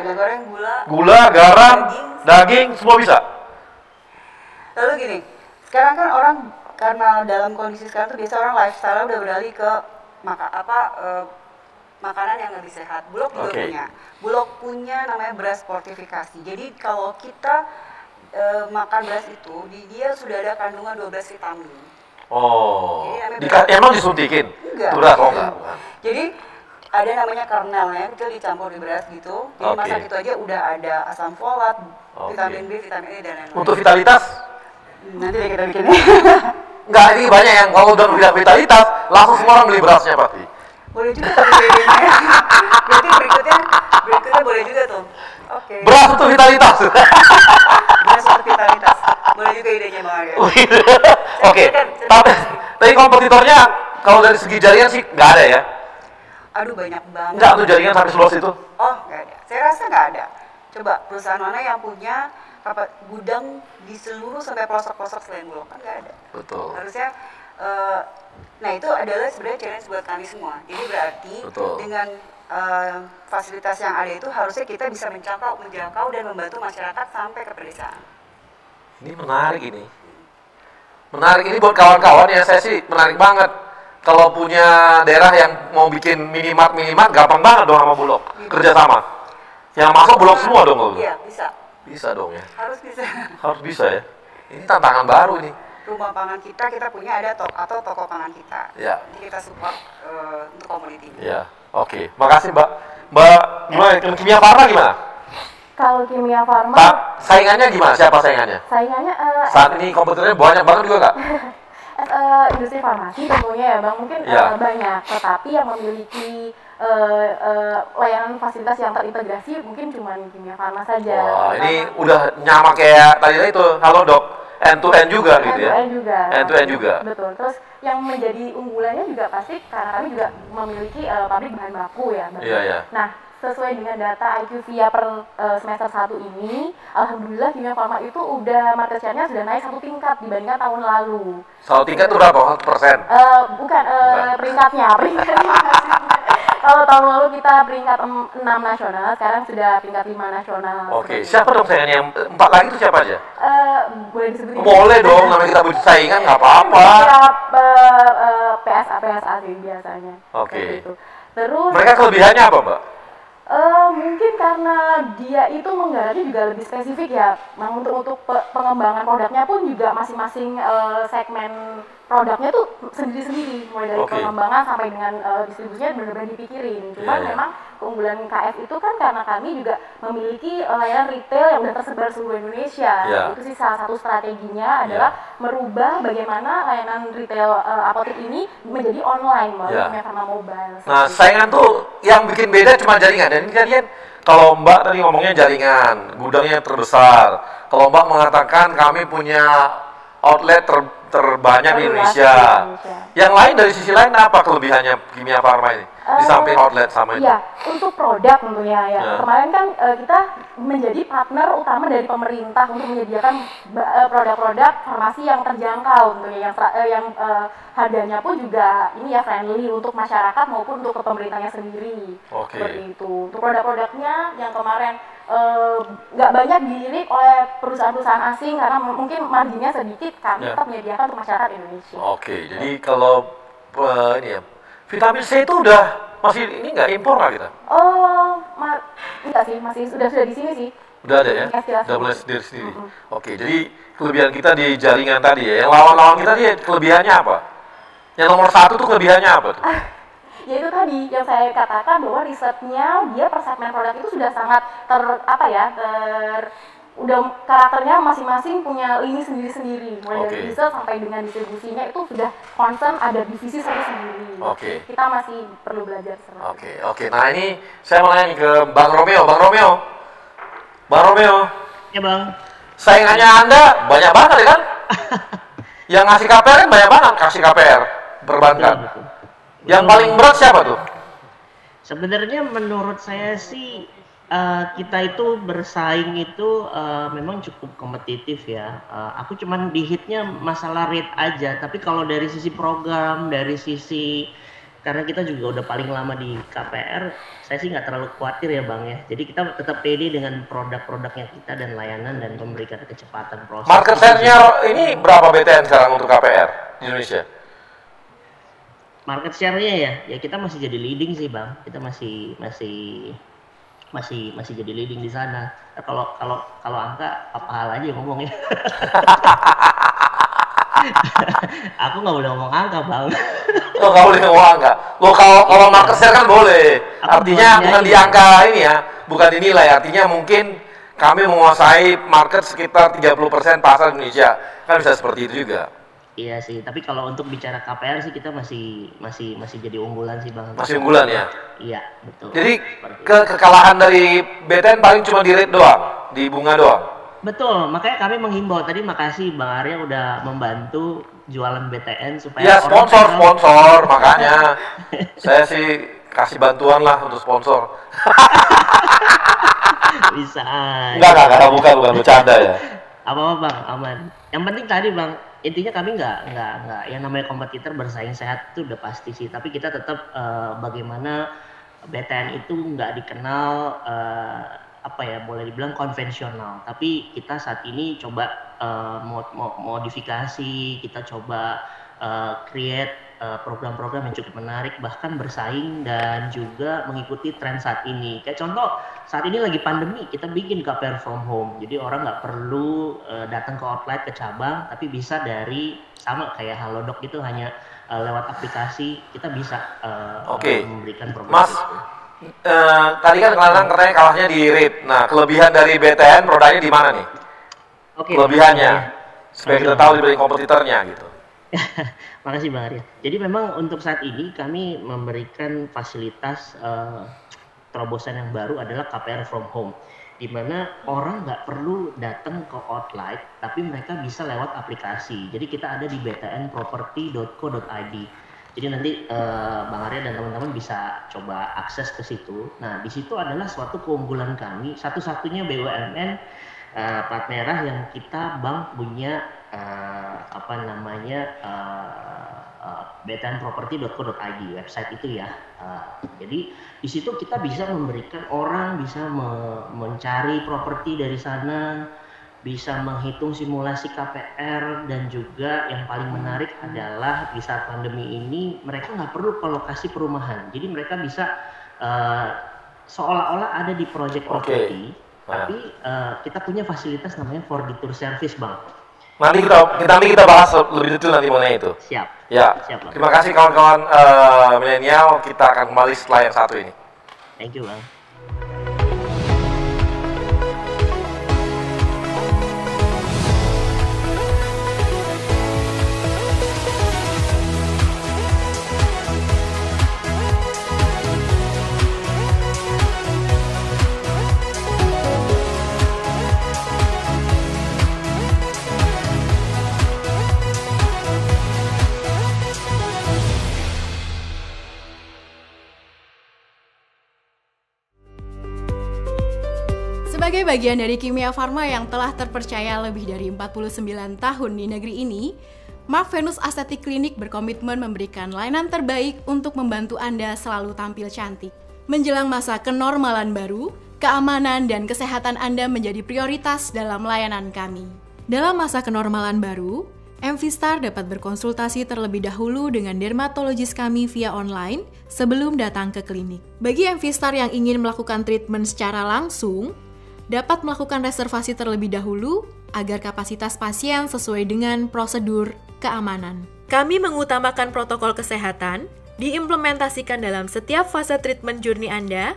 gula, garam, daging, semua bisa. Lalu gini, sekarang kan orang karena dalam kondisi sekarang tuh biasa orang lifestyle udah beralih ke makanan yang lebih sehat. Bulog juga punya. Bulog punya namanya beras fortifikasi. Jadi kalau kita makan beras itu, dia sudah ada kandungan 12 vitamin. Oh. Emang disuntikin? Enggak. Beras enggak. Jadi ada namanya kernelnya, itu dicampur di beras gitu. Jadi masak itu aja udah ada asam folat, vitamin B, vitamin E dan lain-lain. Untuk vitalitas? Nanti deh kita bikin. Enggak, ini banyak yang kalau udah bilang vitalitas, langsung semua orang beli berasnya pasti. Boleh juga idenya. Berarti berikutnya boleh juga tuh. Beras untuk vitalitas. Beras untuk vitalitas. Boleh juga idenya Bang Arya. Tapi kompetitornya kalau dari segi jaringan sih nggak ada ya? Aduh banyak banget. Nggak tuh jaringan sampai seluas itu? Oh nggak ada. Saya rasa nggak ada. Coba perusahaan mana yang punya gudang di seluruh sampai pelosok-pelosok selain Bulog, kan nggak ada. Betul. Harusnya, nah itu adalah sebenarnya challenge buat kami semua. Jadi berarti dengan fasilitas yang ada itu harusnya kita bisa menjangkau dan membantu masyarakat sampai ke pedesaan. Ini menarik ini. Menarik ini buat kawan-kawan ya, saya sih menarik banget. kalau punya daerah yang mau bikin minimart gampang banget dong sama Bulog kerjasama. Yang masuk Bulog semua dong kalau. Iya, bisa. Bisa dong ya. Harus bisa. Harus bisa ya. Ini tantangan baru nih. Rumah pangan kita punya ada toko pangan kita. Ya. Jadi kita support untuk community. Ya, oke. Makasih Mbak. Mbak, gimana? Kimia Farma gimana? Kalau Kimia Farma, saingannya gimana? Siapa saingannya? Saingannya saat ini kompetitornya banyak banget juga nggak? Industri farmasi tentunya ya Bang, mungkin banyak, tetapi yang memiliki layanan fasilitas yang terintegrasi mungkin cuma Kimia Farma saja. Wah, ini udah nyama kayak tadi itu, halo dok, end to end juga gitu ya? End to end juga. Betul. Terus yang menjadi unggulannya juga pasti karena kami juga memiliki pabrik bahan baku ya. Iya. Nah, sesuai dengan data IQVIA per semester 1 ini, alhamdulillah Kimia Farma itu udah market share-nya sudah naik 1 tingkat dibandingkan tahun lalu. 1 tingkat itu berapa persen? Bukan, peringkatnya. Kalau tahun lalu kita peringkat 6 nasional, sekarang sudah peringkat 5 nasional. Oke, siapa dong saingannya? Yang 4 lagi itu siapa aja? Boleh disebutin? Boleh dong, namanya kita bersaingan nggak apa-apa. PSA sih biasanya. Oke. Terus mereka kelebihannya apa, Mbak? Mungkin karena dia itu menggarapnya juga lebih spesifik ya. Nah, untuk pengembangan produknya pun juga masing-masing segmen produknya tuh sendiri-sendiri, mulai dari pengembangan sampai dengan distribusinya benar-benar dipikirin. Cuman memang keunggulan KF itu kan karena kami juga memiliki layanan retail yang udah tersebar seluruh Indonesia. Itu sih salah satu strateginya adalah merubah bagaimana layanan retail apotek ini menjadi online melalui Kimia Farma Mobile. Nah, saingan tuh yang bikin beda cuma jaringan. Dan ini kan kalau Mbak tadi ngomongnya jaringan, gudangnya terbesar. Kalau Mbak mengatakan kami punya outlet terbanyak di Indonesia. Yang lain dari sisi lain apa kelebihannya Kimia Farma ini? Di samping outlet sama itu? Iya, untuk produk tentunya ya. Kemarin kan kita menjadi partner utama dari pemerintah untuk menyediakan produk-produk farmasi yang terjangkau tentunya, yang harganya pun juga ini ya friendly untuk masyarakat maupun untuk ke pemerintahnya sendiri. Seperti itu. Untuk produk-produknya yang kemarin nggak banyak dilirik oleh perusahaan-perusahaan asing karena mungkin marginnya sedikit, kami tetap menyediakan untuk masyarakat Indonesia. Jadi kalau ini ya, vitamin C itu udah masih ini nggak impor nggak kita? Enggak sih, masih sudah di sini sih. Udah ada ya? Udah mulai sendiri. Jadi kelebihan kita di jaringan tadi ya. Yang lawan-lawan kita dia kelebihannya apa? Yang nomor 1 tuh kelebihannya apa tuh? Ya itu tadi yang saya katakan bahwa risetnya dia per segmen produk itu sudah sangat udah karakternya masing-masing punya lini sendiri-sendiri, mulai dari riset sampai dengan distribusinya itu sudah concern ada divisi sendiri. Kita masih perlu belajar. Nah ini saya mau nanya ke Bang Romeo. Ya Bang. Saingannya Anda banyak banget ya kan? Yang ngasih KPR kan banyak banget kasih KPR perbankan. Yang paling berat siapa tuh? Sebenarnya menurut saya sih kita itu bersaing itu memang cukup kompetitif ya. Aku cuman di hitnya masalah rate aja. Tapi kalau dari sisi program, dari sisi karena kita juga udah paling lama di KPR, saya sih nggak terlalu khawatir ya Bang ya. Jadi kita tetap pede dengan produk-produknya kita dan layanan dan memberikan kecepatan proses. Market share-nya ini berapa BTN sekarang untuk KPR di Indonesia? Market share-nya ya kita masih jadi leading sih Bang. Kita masih jadi leading di sana. Kalau angka apa hal aja ngomongnya. Aku nggak boleh ngomong angka Bang. Oh, nggak boleh ngomong angka. Lo kalau market share kan boleh. Artinya bukan di angka ini ya, bukan dinilai. Artinya mungkin kami menguasai market sekitar 30% pasar Indonesia. Kan bisa seperti itu juga. Iya sih, tapi kalau untuk bicara KPR sih kita masih jadi unggulan sih Bang. Masih unggulan ya? Iya, betul. Jadi kekalahan dari BTN paling cuma di rate doang, di bunga doang? Betul, makanya kami menghimbau tadi, makasih Bang Arya udah membantu jualan BTN supaya ya sponsor makanya saya sih kasih bantuan lah untuk sponsor. Bisa. Enggak, bukan bercanda ya. Apa Bang, aman. Yang penting tadi Bang, intinya kami nggak yang namanya kompetitor bersaing sehat itu udah pasti sih, tapi kita tetap bagaimana BTN itu nggak dikenal boleh dibilang konvensional, tapi kita saat ini coba modifikasi, kita coba create program-program yang cukup menarik, bahkan bersaing dan juga mengikuti tren saat ini. Kayak contoh, saat ini lagi pandemi, kita bikin KPR from home. Jadi orang nggak perlu datang ke outlet, ke cabang, tapi bisa dari sama kayak Halodoc gitu, hanya lewat aplikasi kita bisa memberikan program. Mas, tadi kan katanya kalahnya di REIT. Nah, kelebihan dari BTN produknya di mana nih? Kelebihannya, supaya kita tahu dibanding kompetitornya gitu. Makasih Bang Arya. Jadi memang untuk saat ini kami memberikan fasilitas terobosan yang baru adalah KPR from home, di mana orang nggak perlu datang ke outlet, tapi mereka bisa lewat aplikasi. Jadi kita ada di btnproperty.co.id. Jadi nanti Bang Arya dan teman-teman bisa coba akses ke situ. Nah, di situ adalah suatu keunggulan kami, satu-satunya BUMN plat merah yang kita bank punya btnproperty.co.id, website itu ya. Jadi di situ kita bisa memberikan orang bisa mencari properti dari sana, bisa menghitung simulasi KPR, dan juga yang paling menarik adalah di saat pandemi ini mereka nggak perlu ke lokasi perumahan. Jadi mereka bisa seolah-olah ada di project property, tapi kita punya fasilitas namanya 4D Tour Service, Bang. Nanti kita bahas lebih detail nanti mengenai itu. Siap. Ya. Siap, Bang. Terima kasih kawan-kawan milenial. Kita akan kembali setelah yang satu ini. Thank you, Bang. Sebagai bagian dari Kimia Farma yang telah terpercaya lebih dari 49 tahun di negeri ini, Mark Venus Aesthetic Clinic berkomitmen memberikan layanan terbaik untuk membantu Anda selalu tampil cantik. Menjelang masa kenormalan baru, keamanan dan kesehatan Anda menjadi prioritas dalam layanan kami. Dalam masa kenormalan baru, MV-Star dapat berkonsultasi terlebih dahulu dengan dermatologis kami via online sebelum datang ke klinik. Bagi MV-Star yang ingin melakukan treatment secara langsung, dapat melakukan reservasi terlebih dahulu agar kapasitas pasien sesuai dengan prosedur keamanan. Kami mengutamakan protokol kesehatan, diimplementasikan dalam setiap fase treatment journey Anda,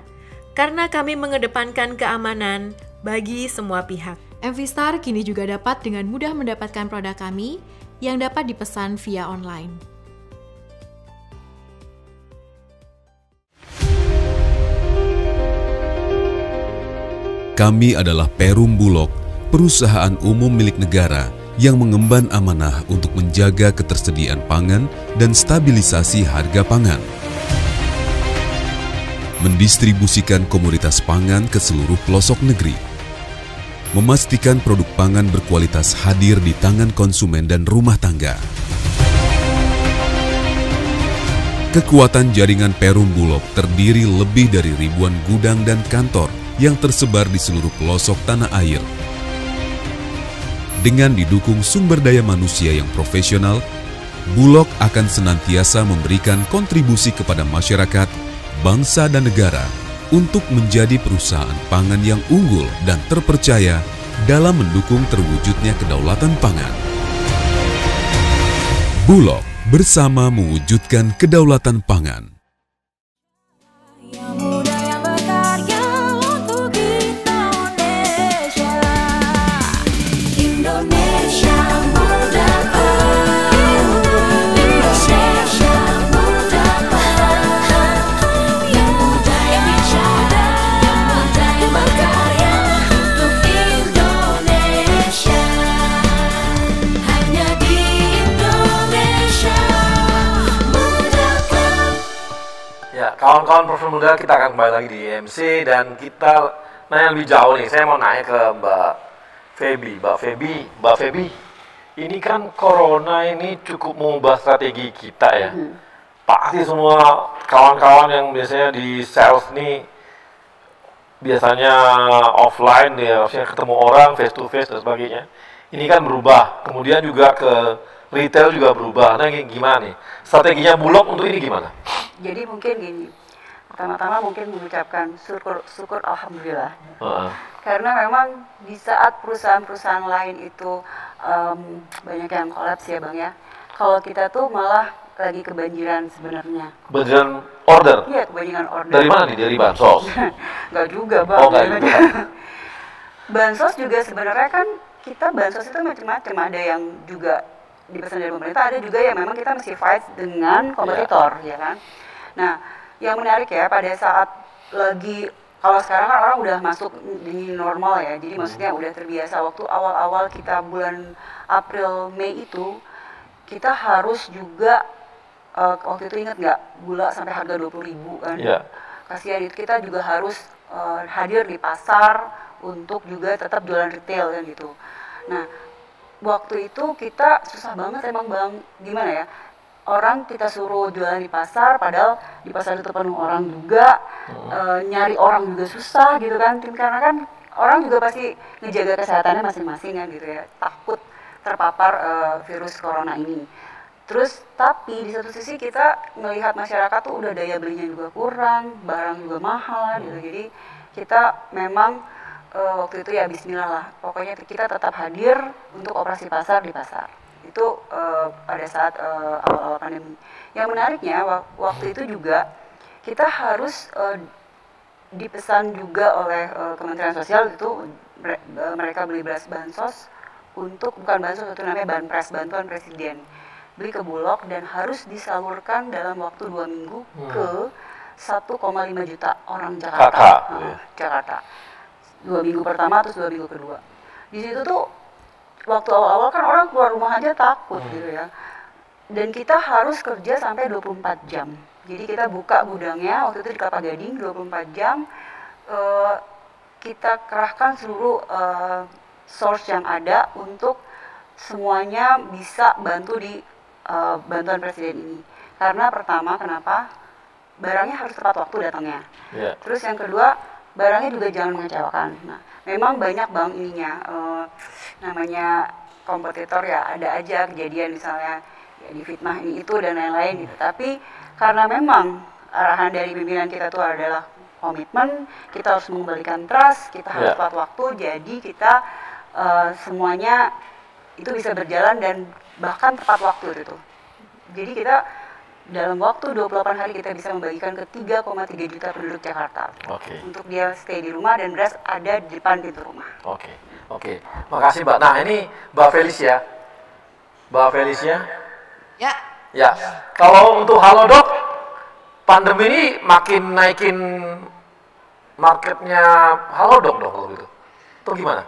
karena kami mengedepankan keamanan bagi semua pihak. MV-Star kini juga dapat dengan mudah mendapatkan produk kami yang dapat dipesan via online. Kami adalah Perum Bulog, perusahaan umum milik negara yang mengemban amanah untuk menjaga ketersediaan pangan dan stabilisasi harga pangan. Mendistribusikan komoditas pangan ke seluruh pelosok negeri. Memastikan produk pangan berkualitas hadir di tangan konsumen dan rumah tangga. Kekuatan jaringan Perum Bulog terdiri lebih dari ribuan gudang dan kantor yang tersebar di seluruh pelosok tanah air. Dengan didukung sumber daya manusia yang profesional, Bulog akan senantiasa memberikan kontribusi kepada masyarakat, bangsa dan negara untuk menjadi perusahaan pangan yang unggul dan terpercaya dalam mendukung terwujudnya kedaulatan pangan. Bulog bersama mewujudkan kedaulatan pangan. Kawan-kawan profil muda, kita akan kembali lagi di IMC dan kita nanya lebih jauh nih. Saya mau nanya ke Mbak Feby, ini kan corona ini cukup mengubah strategi kita ya. Pasti semua kawan-kawan yang biasanya di sales nih biasanya offline ya, harusnya ketemu orang face to face dan sebagainya. Ini kan berubah. Kemudian juga ke retail juga berubah. Nah, gimana nih? Strateginya Bulog untuk ini gimana? Jadi mungkin gini, pertama-tama mungkin mengucapkan syukur alhamdulillah. Karena memang di saat perusahaan-perusahaan lain itu banyak yang kolaps ya Bang ya. Kalau kita tuh malah lagi kebanjiran sebenarnya. Kebanjiran order? Iya, kebanjiran order. Dari mana nih? Dari bansos? Enggak juga Bang. Oh, enggak juga. Bansos juga sebenarnya kan kita bansos itu macam-macam. Ada yang juga dipesan dari pemerintah, ada juga yang memang kita mesti fight dengan kompetitor, ya kan. Nah, yang menarik ya pada saat lagi, kalau sekarang kan orang udah masuk di normal ya, jadi maksudnya udah terbiasa. Waktu awal-awal kita bulan April, Mei itu, kita harus juga, waktu itu ingat nggak, gula sampai harga 20.000 kan. Kasihan itu, kita juga harus hadir di pasar untuk juga tetap jualan retail kan gitu. Nah, waktu itu kita susah banget emang Bang, gimana ya, orang kita suruh jualan di pasar, padahal di pasar itu penuh orang juga, nyari orang juga susah gitu kan, karena kan orang juga pasti ngejaga kesehatannya masing-masing kan gitu ya, takut terpapar virus corona ini. Terus tapi di satu sisi kita melihat masyarakat tuh udah daya belinya juga kurang, barang juga mahal gitu, jadi kita memang waktu itu ya bismillah lah, pokoknya kita tetap hadir untuk operasi pasar di pasar. Itu pada saat awal-awal pandemi. Yang menariknya waktu itu juga kita harus dipesan juga oleh Kementerian Sosial itu mereka beli beras bansos untuk, bukan bansos, itu namanya banpres, bantuan presiden. Beli ke Bulog dan harus disalurkan dalam waktu 2 minggu ke 1,5 juta orang Jakarta. Jakarta. 2 minggu pertama terus 2 minggu kedua. Di situ tuh waktu awal-awal kan orang keluar rumah aja takut gitu ya. Dan kita harus kerja sampai 24 jam. Jadi kita buka gudangnya waktu itu di Kelapa Gading 24 jam. Kita kerahkan seluruh source yang ada untuk semuanya bisa bantu di bantuan presiden ini. Karena pertama, kenapa? Barangnya harus tepat waktu datangnya. Terus yang kedua, barangnya juga jangan mengecewakan. Nah, memang banyak Bang ininya, namanya kompetitor ya, ada aja kejadian misalnya ya difitnah ini itu dan lain-lain gitu. Tapi karena memang arahan dari pimpinan kita itu adalah komitmen, kita harus mengembalikan trust, kita harus tepat waktu, jadi kita semuanya itu bisa berjalan dan bahkan tepat waktu itu. Jadi kita dalam waktu 28 hari kita bisa membagikan ke 3,3 juta penduduk Jakarta. Untuk dia stay di rumah dan beras ada di depan pintu rumah. Oke. Makasih Mbak. Nah ini Mbak Felicia. Ya. Kalau untuk Halodoc, pandemi ini makin naikin marketnya Halodoc dong kalau gitu. Itu gimana?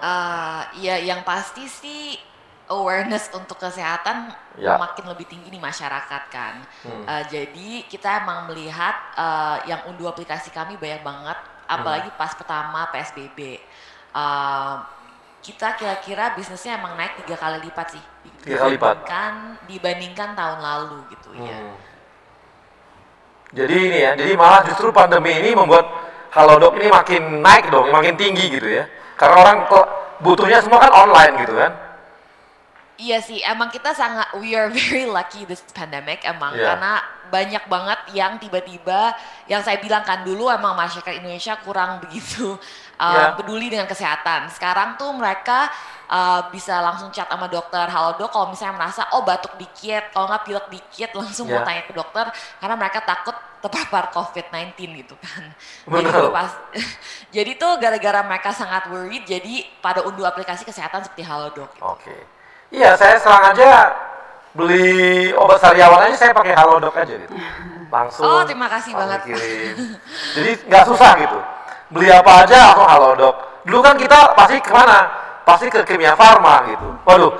Ya yang pasti sih awareness untuk kesehatan makin lebih tinggi di masyarakat kan. Jadi kita emang melihat yang unduh aplikasi kami banyak banget, apalagi pas pertama PSBB. Kita kira-kira bisnisnya emang naik 3 kali lipat sih. 3 kali lipat? Dibandingkan tahun lalu gitu ya. Jadi ini ya, jadi malah justru pandemi ini membuat Halodoc ini makin naik dong, makin tinggi gitu ya. Karena orang butuhnya semua kan online gitu kan. Iya sih, emang kita we are very lucky this pandemic emang, karena banyak banget yang tiba-tiba, yang saya bilang kan dulu emang masyarakat Indonesia kurang begitu peduli dengan kesehatan. Sekarang tuh mereka bisa langsung chat sama dokter Halodoc kalau misalnya merasa batuk dikit, kalau nggak pilek dikit langsung mau tanya ke dokter, karena mereka takut terpapar COVID-19 gitu kan. Jadi tuh gara-gara mereka sangat worried, jadi pada unduh aplikasi kesehatan seperti Halodoc. Gitu. Iya, saya serang aja beli obat sariawan aja saya pakai Halodoc aja gitu. Langsung. Terima kasih banget. Kirim. Jadi nggak susah gitu. Beli apa aja langsung Halodoc. Dulu kan kita pasti kemana? Pasti ke Kimia Farma gitu. Waduh.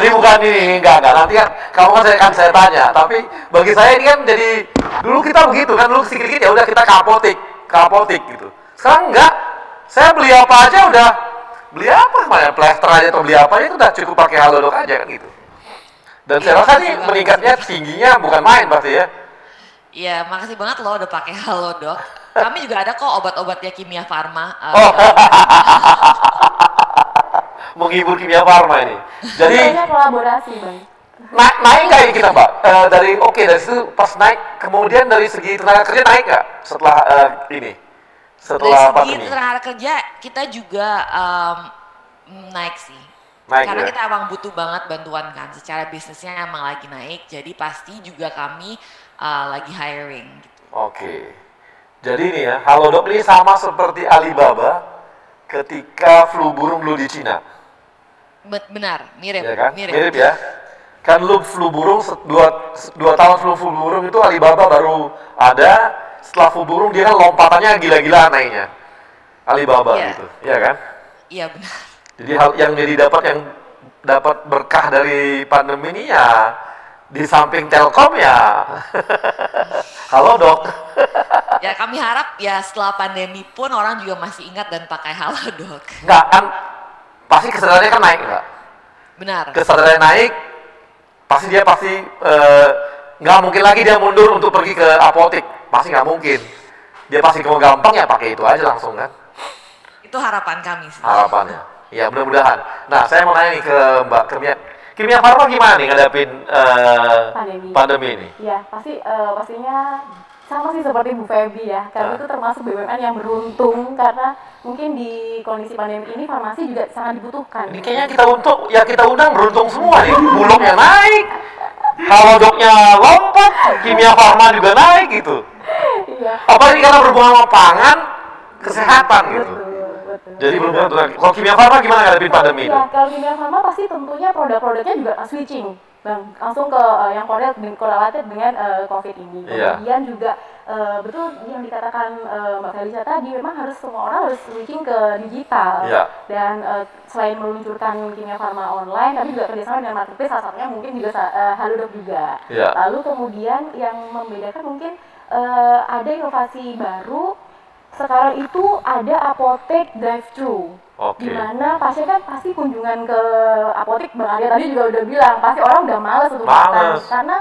Ini bukan ini, enggak. Nanti kan kamu kan saya tanya. Tapi bagi saya ini kan jadi dulu kita begitu kan, dulu sedikit-sedikit ya udah kita ke apotik gitu. Sekarang enggak. Saya beli apa aja udah, beli apa, plester aja atau beli apa itu udah cukup pakai Halodoc aja kan gitu. Dan saya rasa nih meningkatnya tingginya bukan main pasti ya. Iya, makasih banget lo udah pakai Halodoc. Kami juga ada kok obat-obatnya Kimia Farma. menghibur Kimia Farma ini. Jadi kolaborasi, Bang. Naik nggak ya kita, Mbak? Dari situ pas naik, kemudian dari segi tenaga kerja naik nggak setelah setelah dari pandemi? segi tenaga kerja kita juga naik sih. Karena ya? kita emang butuh banget bantuan kan, secara bisnisnya emang lagi naik, jadi pasti juga kami lagi hiring. Gitu. Oke, jadi ini ya, Halodoc ini sama seperti Alibaba ketika flu burung dulu di Cina. Benar, mirip. Ya kan? Mirip Ya. Kan lu flu burung, 2 tahun flu burung itu Alibaba baru ada, setelah flu burung dia kan lompatannya gila-gilaan naiknya. Alibaba gitu, ya kan? Iya benar. Jadi yang dapat berkah dari pandemi ini ya di samping Telkom ya Halodoc. Ya kami harap ya setelah pandemi pun orang juga masih ingat dan pakai Halodoc. Enggak kan, pasti kesadarannya kan naik enggak? Benar. Kesadarannya naik, pasti nggak mungkin lagi dia mundur untuk pergi ke apotek, pasti nggak mungkin. Dia pasti mau gampang ya pakai itu aja langsung kan. Itu harapan kami sih. Harapannya, ya mudah-mudahan. Nah saya mau nanya nih ke Mbak Kimia Farma gimana nih ngadapin pandemi ini? Ya pastinya sama sih seperti Bu Febi ya, karena itu termasuk BUMN yang beruntung karena mungkin di kondisi pandemi ini farmasi juga sangat dibutuhkan. Ini kayaknya kita undang beruntung semua nih, Bulognya naik, Halodocnya lompat, Kimia Farma juga naik gitu. Iya. Apalagi karena berhubungan sama pangan, kesehatan gitu. Jadi berhubungan dengan, kalau Kimia Farma gimana ngadepin pandemi itu? Ya, kalau Kimia Farma pasti tentunya produk-produknya juga switching. Bang, langsung ke yang korelatif dengan COVID ini. Kemudian juga betul yang dikatakan Mbak Felicia tadi, memang harus semua orang harus switching ke digital. Dan selain meluncurkan Kimia Farma online, tapi juga kerjasama dengan marketplace, salah satunya mungkin juga Halodoc juga. Lalu kemudian yang membedakan mungkin ada inovasi baru. Sekarang itu ada apotek drive-thru. Di mana pasien kan pasti kunjungan ke apotek, Bang Arya tadi juga udah bilang, pasti orang udah males untuk datang karena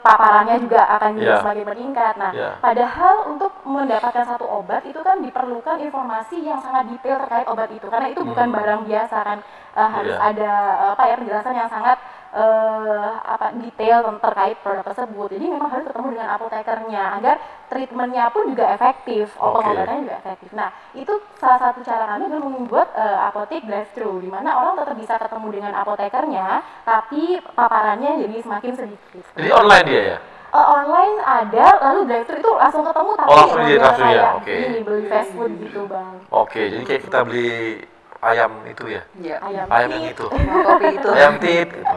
paparannya juga akan juga semakin meningkat. Nah, padahal untuk mendapatkan satu obat itu kan diperlukan informasi yang sangat detail terkait obat itu, karena itu bukan barang biasa kan, harus ada penjelasan yang sangat detail terkait produk tersebut. Jadi memang harus ketemu dengan apotekernya agar treatmentnya pun juga efektif, pengobatannya juga efektif. Nah, itu salah satu cara kami adalah membuat apotek drive-thru, di mana orang tetap bisa ketemu dengan apotekernya, tapi paparannya jadi semakin sedikit. Jadi online dia ya? Online ada, lalu drive-thru itu langsung ketemu, tapi kayak beli fast food gitu, Bang. Oke, jadi kayak kita beli ayam itu ya? Ayam yang itu. Ayam tit gitu.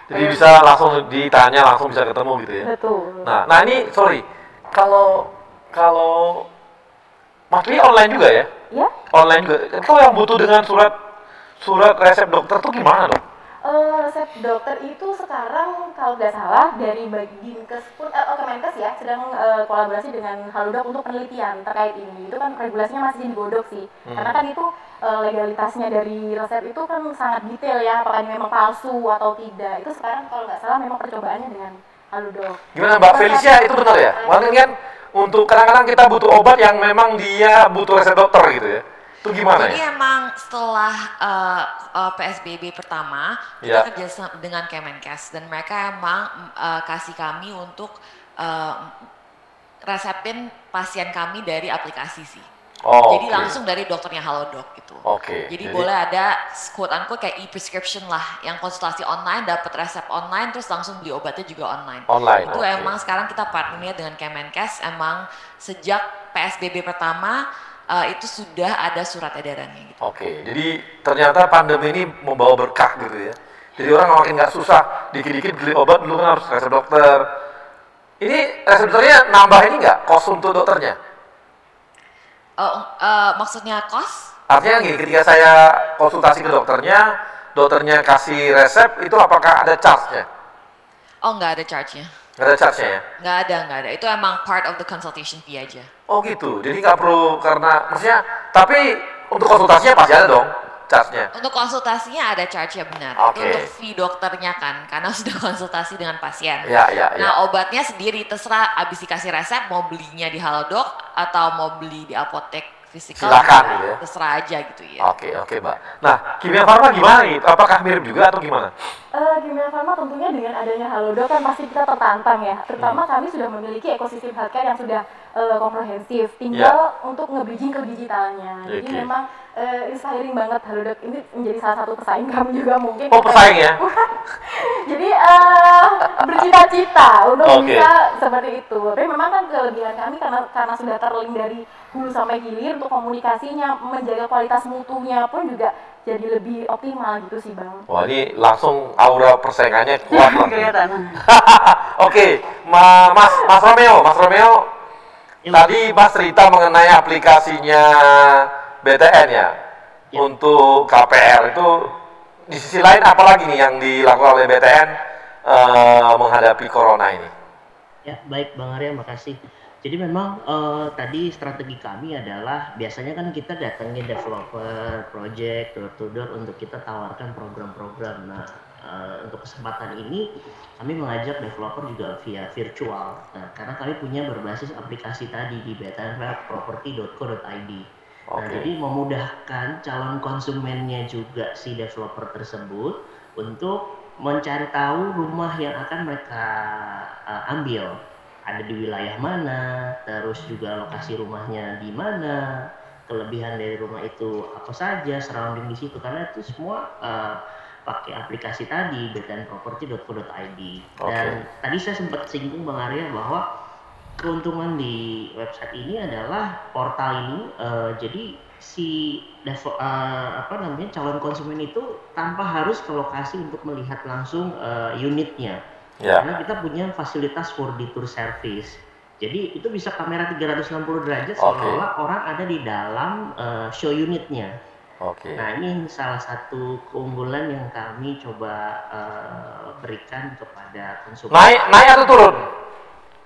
Jadi bisa langsung ditanya, langsung bisa ketemu gitu ya? Betul. Nah ini sorry, kalau maksudnya online juga ya? Iya. Online juga. Kalau yang butuh dengan surat resep dokter tuh gimana dong? Resep dokter itu sekarang kalau nggak salah dari Dinkes pun Kemenkes ya sedang kolaborasi dengan Halodoc untuk penelitian terkait ini. Itu kan regulasinya masih digodok sih, karena kan itu legalitasnya dari resep itu kan sangat detail ya, apakah ini memang palsu atau tidak. Itu sekarang kalau nggak salah memang percobaannya dengan Halodoc. Gimana Mbak Felicia, itu benar ya? Mungkin kan untuk kadang-kadang kita butuh obat yang memang dia butuh resep dokter gitu ya? Itu gimana Jadi emang setelah PSBB pertama, kita kerja dengan Kemenkes dan mereka emang kasih kami untuk resepin pasien kami dari aplikasi sih. Jadi langsung dari dokternya Halodoc gitu. Jadi boleh ada quote unquote kayak e-prescription lah, yang konsultasi online, dapat resep online, terus langsung beli obatnya juga online. Itu emang sekarang kita partnernya dengan Kemenkes, emang sejak PSBB pertama itu sudah ada surat edarannya gitu. Jadi ternyata pandemi ini membawa berkah gitu ya. Jadi orang makin nggak susah, dikit-dikit beli obat dulu kan harus resep dokter. Ini resep dokternya nambah ini nggak kos untuk dokternya? Maksudnya kos? Artinya gini, ketika saya konsultasi ke dokternya kasih resep, itu apakah ada charge-nya? Oh, nggak ada charge-nya. Nggak ada charge-nya ya? Nggak ada. Itu emang part of the consultation fee aja. Oh gitu, jadi nggak perlu maksudnya, tapi untuk konsultasinya pasti ada dong charge-nya? Untuk konsultasinya ada charge-nya, benar. Itu untuk fee dokternya kan, karena sudah konsultasi dengan pasien. Nah, obatnya sendiri, terserah abis dikasih resep, mau belinya di Halodoc atau mau beli di apotek fisikal, silakan gitu ya. terserah aja gitu ya. Oke Mbak. Nah, Kimia Farma gimana nih? Apakah mirip juga atau gimana? Kimia Farma tentunya dengan adanya Halodoc kan pasti kita tertantang ya. Terutama kami sudah memiliki ekosistem healthcare yang sudah komprehensif. Tinggal untuk nge-bridging ke digitalnya. Jadi memang inspiring banget Halodoc ini menjadi salah satu pesaing kami juga mungkin. Oh, pesaing ya? Jadi bercita-cita untuk bisa seperti itu. Tapi memang kan kelebihan kami karena sudah terlink dari hulu sampai hilir untuk komunikasinya, menjaga kualitas mutunya pun juga jadi lebih optimal gitu sih Bang. Wah, ini langsung aura persaingannya kuat lah. Kelihatan. Oke, Mas Romeo, tadi Mas cerita mengenai aplikasinya BTN ya, untuk KPR itu di sisi lain apa lagi nih yang dilakukan oleh BTN menghadapi corona ini? Ya, baik Bang Arya, makasih. Jadi memang tadi strategi kami adalah biasanya kan kita datangin developer, project, door to door untuk kita tawarkan program-program. Nah, untuk kesempatan ini kami mengajak developer juga via virtual. Nah, karena kami punya berbasis aplikasi tadi di btnproperty.co.id. Nah, jadi memudahkan calon konsumennya juga si developer tersebut untuk mencari tahu rumah yang akan mereka ambil. Ada di wilayah mana, terus juga lokasi rumahnya di mana, kelebihan dari rumah itu apa saja, surrounding di situ, karena itu semua pakai aplikasi tadi btnproperty.co.id. Dan tadi saya sempat singgung Bang Arya bahwa keuntungan di website ini adalah portal ini, jadi si calon konsumen itu tanpa harus ke lokasi untuk melihat langsung unitnya. Karena kita punya fasilitas 4D tour service. Jadi itu bisa kamera 360 derajat seolah-olah orang ada di dalam show unitnya. Nah, ini salah satu keunggulan yang kami coba berikan kepada konsumen. Naik atau turun?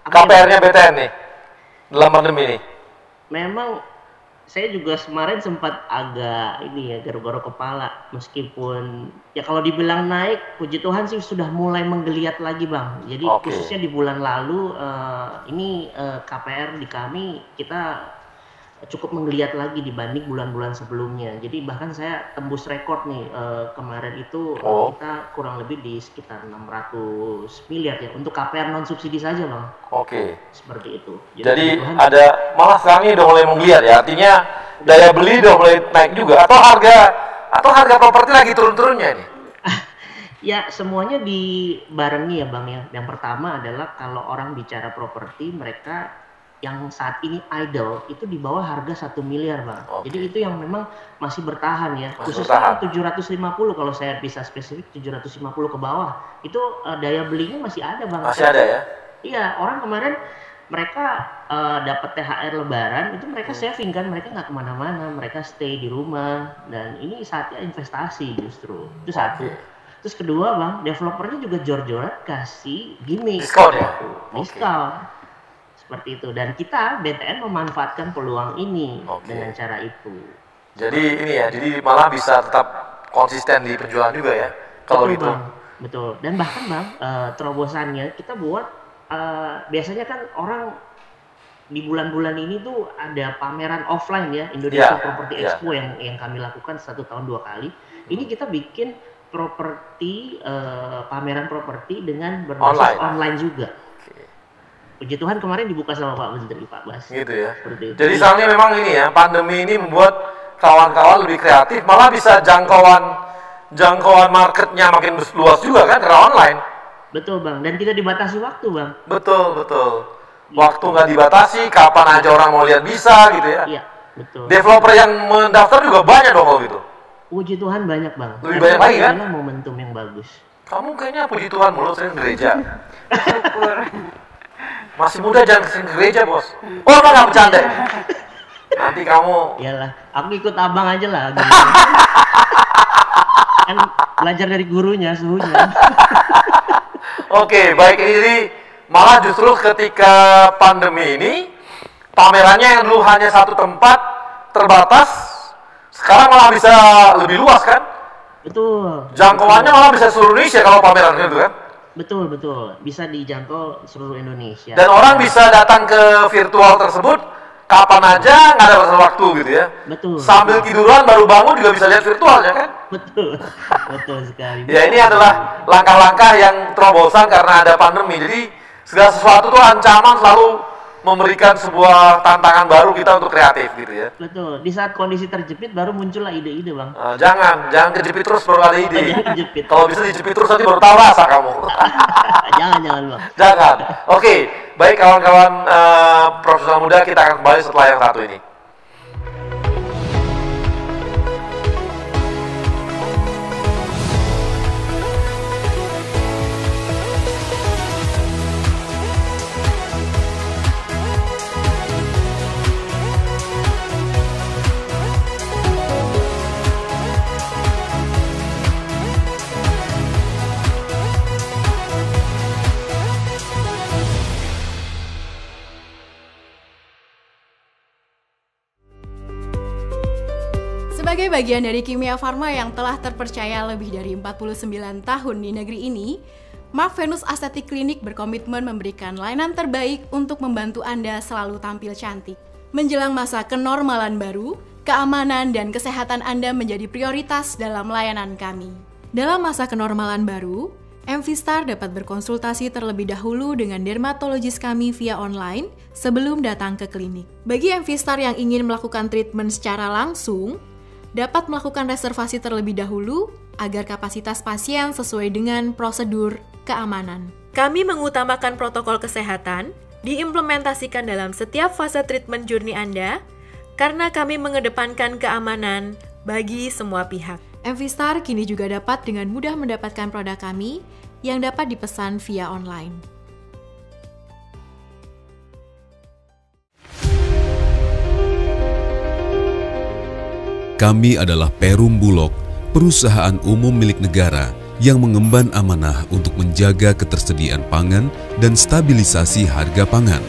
KPR-nya BTN nih dalam pandemi ini? Memang saya juga kemarin sempat agak garuk-garuk kepala, meskipun ya kalau dibilang naik, puji Tuhan sih sudah mulai menggeliat lagi Bang. Jadi khususnya di bulan lalu ini KPR di kami kita cukup menggeliat lagi dibanding bulan-bulan sebelumnya. Jadi bahkan saya tembus rekor nih kemarin itu kita kurang lebih di sekitar 600 miliar ya untuk KPR non subsidi saja Bang. Seperti itu. Jadi ada malah sekarang ini udah mulai menggeliat ya. Artinya daya beli udah mulai naik juga atau harga properti lagi turun-turunnya nih. Ya semuanya dibarengi ya Bang ya. Yang pertama adalah kalau orang bicara properti, mereka yang saat ini idle itu di bawah harga 1 miliar Bang. Jadi itu yang memang masih bertahan ya. Khususnya 750 kalau saya bisa spesifik 750 ke bawah. Itu daya belinya masih ada Bang. Masih ada ya? Iya, orang kemarin mereka dapat THR Lebaran itu mereka saving kan, mereka nggak kemana-mana, mereka stay di rumah dan ini saatnya investasi justru. Itu satu. Terus kedua Bang, developernya juga jor-joran kasih gimmick. Diskon ya? Diskon. Seperti itu, dan kita BTN memanfaatkan peluang ini dengan cara itu. Jadi ini ya, jadi malah bisa tetap konsisten di penjualan juga ya kalau gitu. Bang. Betul. Dan bahkan Bang, terobosannya kita buat biasanya kan orang di bulan-bulan ini tuh ada pameran offline ya, Indonesia Property Expo yang kami lakukan 1 tahun 2 kali. Ini kita bikin pameran properti dengan berbasis online juga. Puji Tuhan kemarin dibuka sama Pak Menteri, Pak Bas. Gitu ya. Jadi soalnya memang ini ya, pandemi ini membuat kawan-kawan lebih kreatif, malah bisa jangkauan marketnya makin luas juga kan karena online. Betul Bang, dan tidak dibatasi waktu Bang. Betul. Waktu nggak dibatasi, kapan aja orang mau lihat bisa gitu ya. Iya, betul. Developer yang mendaftar juga banyak dong kalau gitu. Puji Tuhan banyak Bang. Lebih banyak lagi kan? Ini momentum yang bagus. Kamu kayaknya puji Tuhan mulu sering gereja. Masih muda jangan kesini gereja bos. Oh nggak bercanda. Nanti kamu. Iyalah, aku ikut abang aja lah. Kan belajar dari gurunya, suhunya. Oke, baik, ini malah justru ketika pandemi ini pamerannya yang dulu hanya satu tempat terbatas, sekarang malah bisa lebih luas kan? Betul. Jangkauannya malah bisa seluruh Indonesia kalau pameran itu kan? Betul. Bisa dijangkau seluruh Indonesia. Dan orang bisa datang ke virtual tersebut kapan aja, nggak ada batas waktu gitu ya. Betul. Sambil tiduran baru bangun juga bisa lihat virtualnya kan? Betul. Betul sekali. Ya, ini adalah langkah-langkah yang terobosan karena ada pandemi. Jadi segala sesuatu tuh ancaman selalu memberikan sebuah tantangan baru kita untuk kreatif gitu ya. Betul. Di saat kondisi terjepit baru muncullah ide-ide, Bang. Jangan kejepit terus baru ada ide. Kejepit. Kalau bisa dijepit terus nanti baru tahu rasa kamu. Jangan, Bang. Jangan. Oke, baik kawan-kawan profesional muda, kita akan kembali setelah yang satu ini. Sebagai bagian dari Kimia Farma yang telah terpercaya lebih dari 49 tahun di negeri ini, Mark Venus Aesthetic Clinic berkomitmen memberikan layanan terbaik untuk membantu Anda selalu tampil cantik. Menjelang masa kenormalan baru, keamanan dan kesehatan Anda menjadi prioritas dalam layanan kami. Dalam masa kenormalan baru, MV-Star dapat berkonsultasi terlebih dahulu dengan dermatologis kami via online sebelum datang ke klinik. Bagi MV-Star yang ingin melakukan treatment secara langsung, dapat melakukan reservasi terlebih dahulu agar kapasitas pasien sesuai dengan prosedur keamanan. Kami mengutamakan protokol kesehatan, diimplementasikan dalam setiap fase treatment journey Anda, karena kami mengedepankan keamanan bagi semua pihak. MV-Star kini juga dapat dengan mudah mendapatkan produk kami yang dapat dipesan via online. Kami adalah Perum Bulog, perusahaan umum milik negara yang mengemban amanah untuk menjaga ketersediaan pangan dan stabilisasi harga pangan.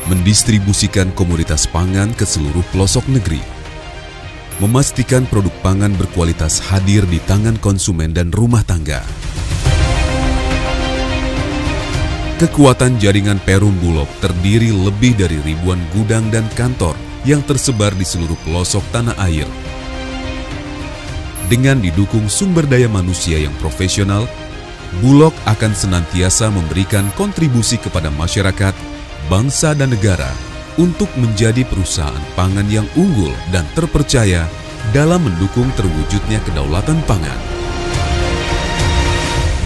Mendistribusikan komoditas pangan ke seluruh pelosok negeri. Memastikan produk pangan berkualitas hadir di tangan konsumen dan rumah tangga. Kekuatan jaringan Perum Bulog terdiri lebih dari ribuan gudang dan kantor yang tersebar di seluruh pelosok tanah air. Dengan didukung sumber daya manusia yang profesional, Bulog akan senantiasa memberikan kontribusi kepada masyarakat, bangsa dan negara untuk menjadi perusahaan pangan yang unggul dan terpercaya dalam mendukung terwujudnya kedaulatan pangan.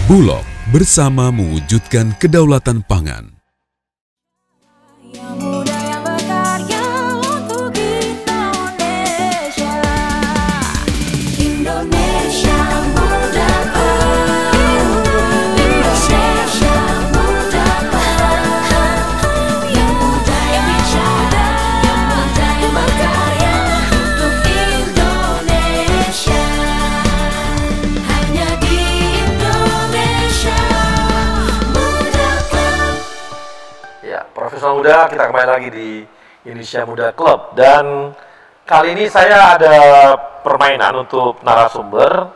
Bulog bersama mewujudkan kedaulatan pangan. Profesional muda, kita kembali lagi di Indonesia Muda Club, dan kali ini saya ada permainan untuk narasumber.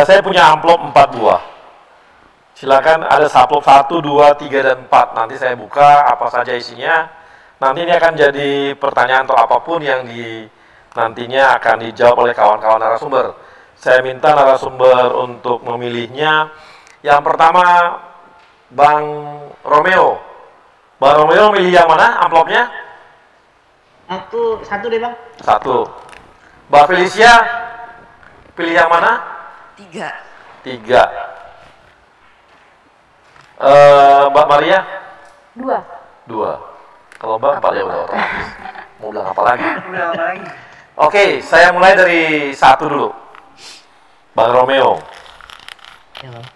Saya punya amplop 4 buah. Silakan, ada amplop 1, 2, 3, dan 4. Nanti saya buka apa saja isinya. Nanti ini akan jadi pertanyaan atau apapun yang nantinya akan dijawab oleh kawan-kawan narasumber. Saya minta narasumber untuk memilihnya. Yang pertama, Bang Romeo. Bang Romeo milih yang mana amplopnya? Aku satu deh, Bang. 1. Mbak Felicia pilih yang mana? 3. 3. Mbak Maria? 2. 2. Kalau Mbak 4 ya udah otomatis. Mau bilang apa lagi? Oke, saya mulai dari 1 dulu. Bang Romeo. Ya, Bang.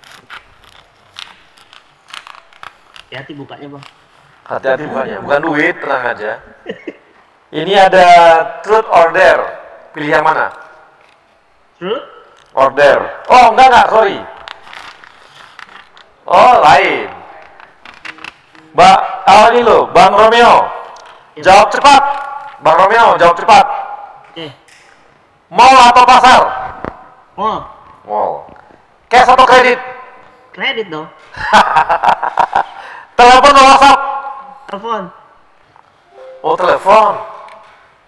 Hati-hati bukanya, Bang. Hati-hati bukanya, bukan duit, tenang aja. Ini ada truth or dare. Pilih yang mana? Truth or dare. Oh, enggak, sorry. Oh, lain. Ini loh, Bang Romeo. Jawab cepat. Bang Romeo, jawab cepat. Oke. Mall atau pasar? Mall. Mall. Cash atau kredit? Kredit dong. Telepon atau WhatsApp? Telepon. Oh, telepon.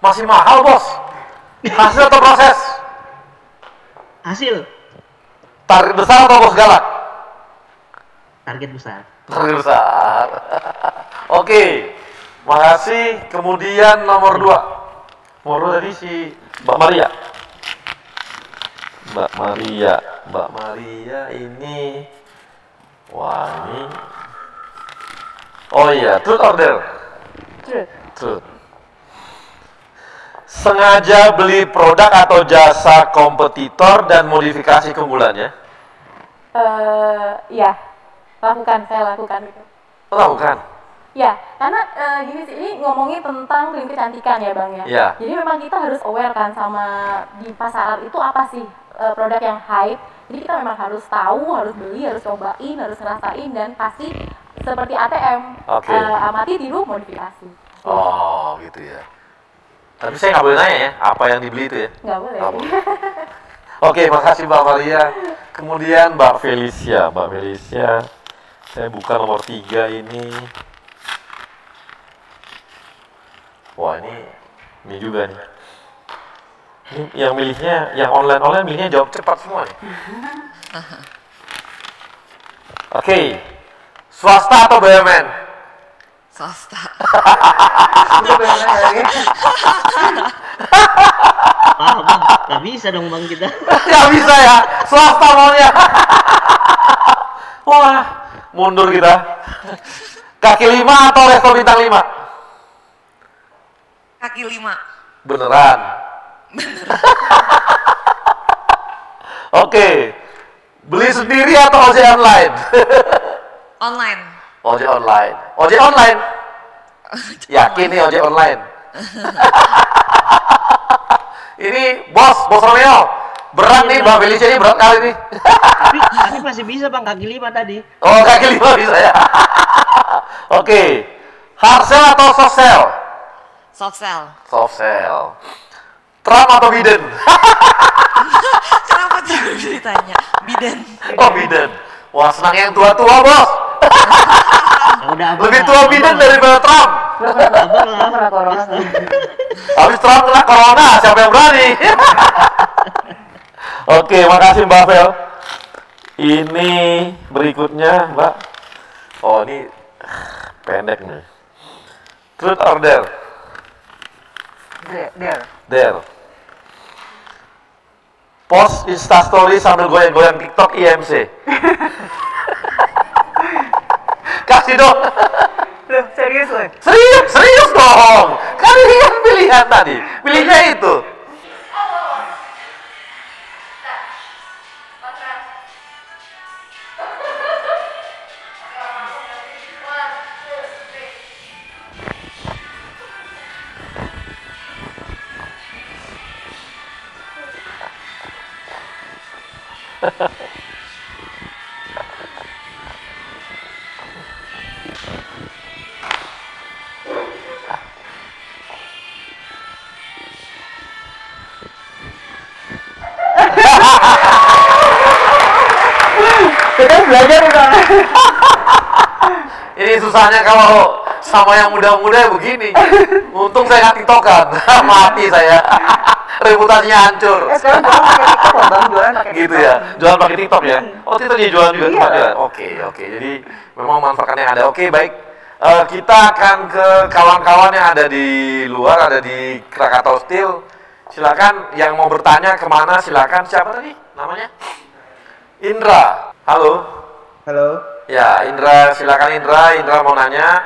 Masih mahal, Bos. Hasil atau proses? Hasil. Target besar atau bos galak? Target besar. Target besar. Oke. Makasih. Kemudian nomor 2. Nomor 2 tadi si Mbak Maria. Mbak Maria ini. Wah, ini. Oh iya, truth order. Truth. Sengaja beli produk atau jasa kompetitor dan modifikasi keunggulannya? Ya, saya lakukan itu. Lakukan? Ya, karena gini sih, ini ngomongin tentang krim kecantikan ya Bang ya. Ya. Jadi memang kita harus aware kan sama di pasaran itu apa sih produk yang hype. Jadi kita memang harus tahu, harus beli, harus cobain, harus ngerasain, dan pasti seperti ATM, amati, tiru, modifikasi. Oh gitu ya. Tapi saya nggak boleh nanya ya, apa yang dibeli itu ya? Nggak boleh. Oke, makasih Mbak Maria. Kemudian Mbak Felicia. Mbak Felicia, saya buka nomor 3 ini. Wah, ini juga nih. Ini yang milihnya, yang online milihnya jawab cepat semua nih. Oke, swasta atau BUMN? Swasta. Bang, nggak bisa dong Bang kita. Nggak bisa ya, swasta maunya. Wah, mundur kita. Kaki 5 atau resto bintang 5? Kaki 5. Beneran? Oke, beli sendiri atau ojek online? Online. Ojek online. Ojek online? Yakin nih ojek online? Ini bos Romeo. Berat nih Mbak Felicia, ini berat kali nih. Tapi masih bisa Bang, kaki 5 tadi. Oh, kaki 5 bisa ya. Oke. Hard sell atau soft sell? Soft sell. Soft sell. Trump atau Biden? Kenapa tidak ditanya? Biden. Oh, Biden. Wah, senang yang tua-tua, Bos. Lebih tua Biden daripada Trump. Habis Trump kena corona, siapa yang berani? Oke, makasih Mbak Vel. Ini berikutnya, Mbak. Oh, ini pendek nih. Truth or dare? Dare. Post Instastory sambil goyang-goyang TikTok IMC. Kasih dong. Loh, serius loh? Serius dong. Kan ini kan pilihan tadi. Pilihnya itu. Kita belajar udah. Ini susahnya kalau sama yang muda-muda begini. Untung saya nggak tiktokan. Mati saya. Reputasinya hancur. Sekarang jualan pakai TikTok loh Bang, jualan pakai gitu ya, jualan pakai TikTok ya. Oh, TikTok jadi jualan juga tempat ya. Oke. Jadi memang manfaatnya ada. Oke, baik. Kita akan ke kawan-kawan yang ada di luar, ada di Krakatau Steel. Silakan yang mau bertanya kemana, silakan. Siapa tadi namanya? Indra. Halo. Halo. Ya, Indra, silakan Indra. Indra mau nanya.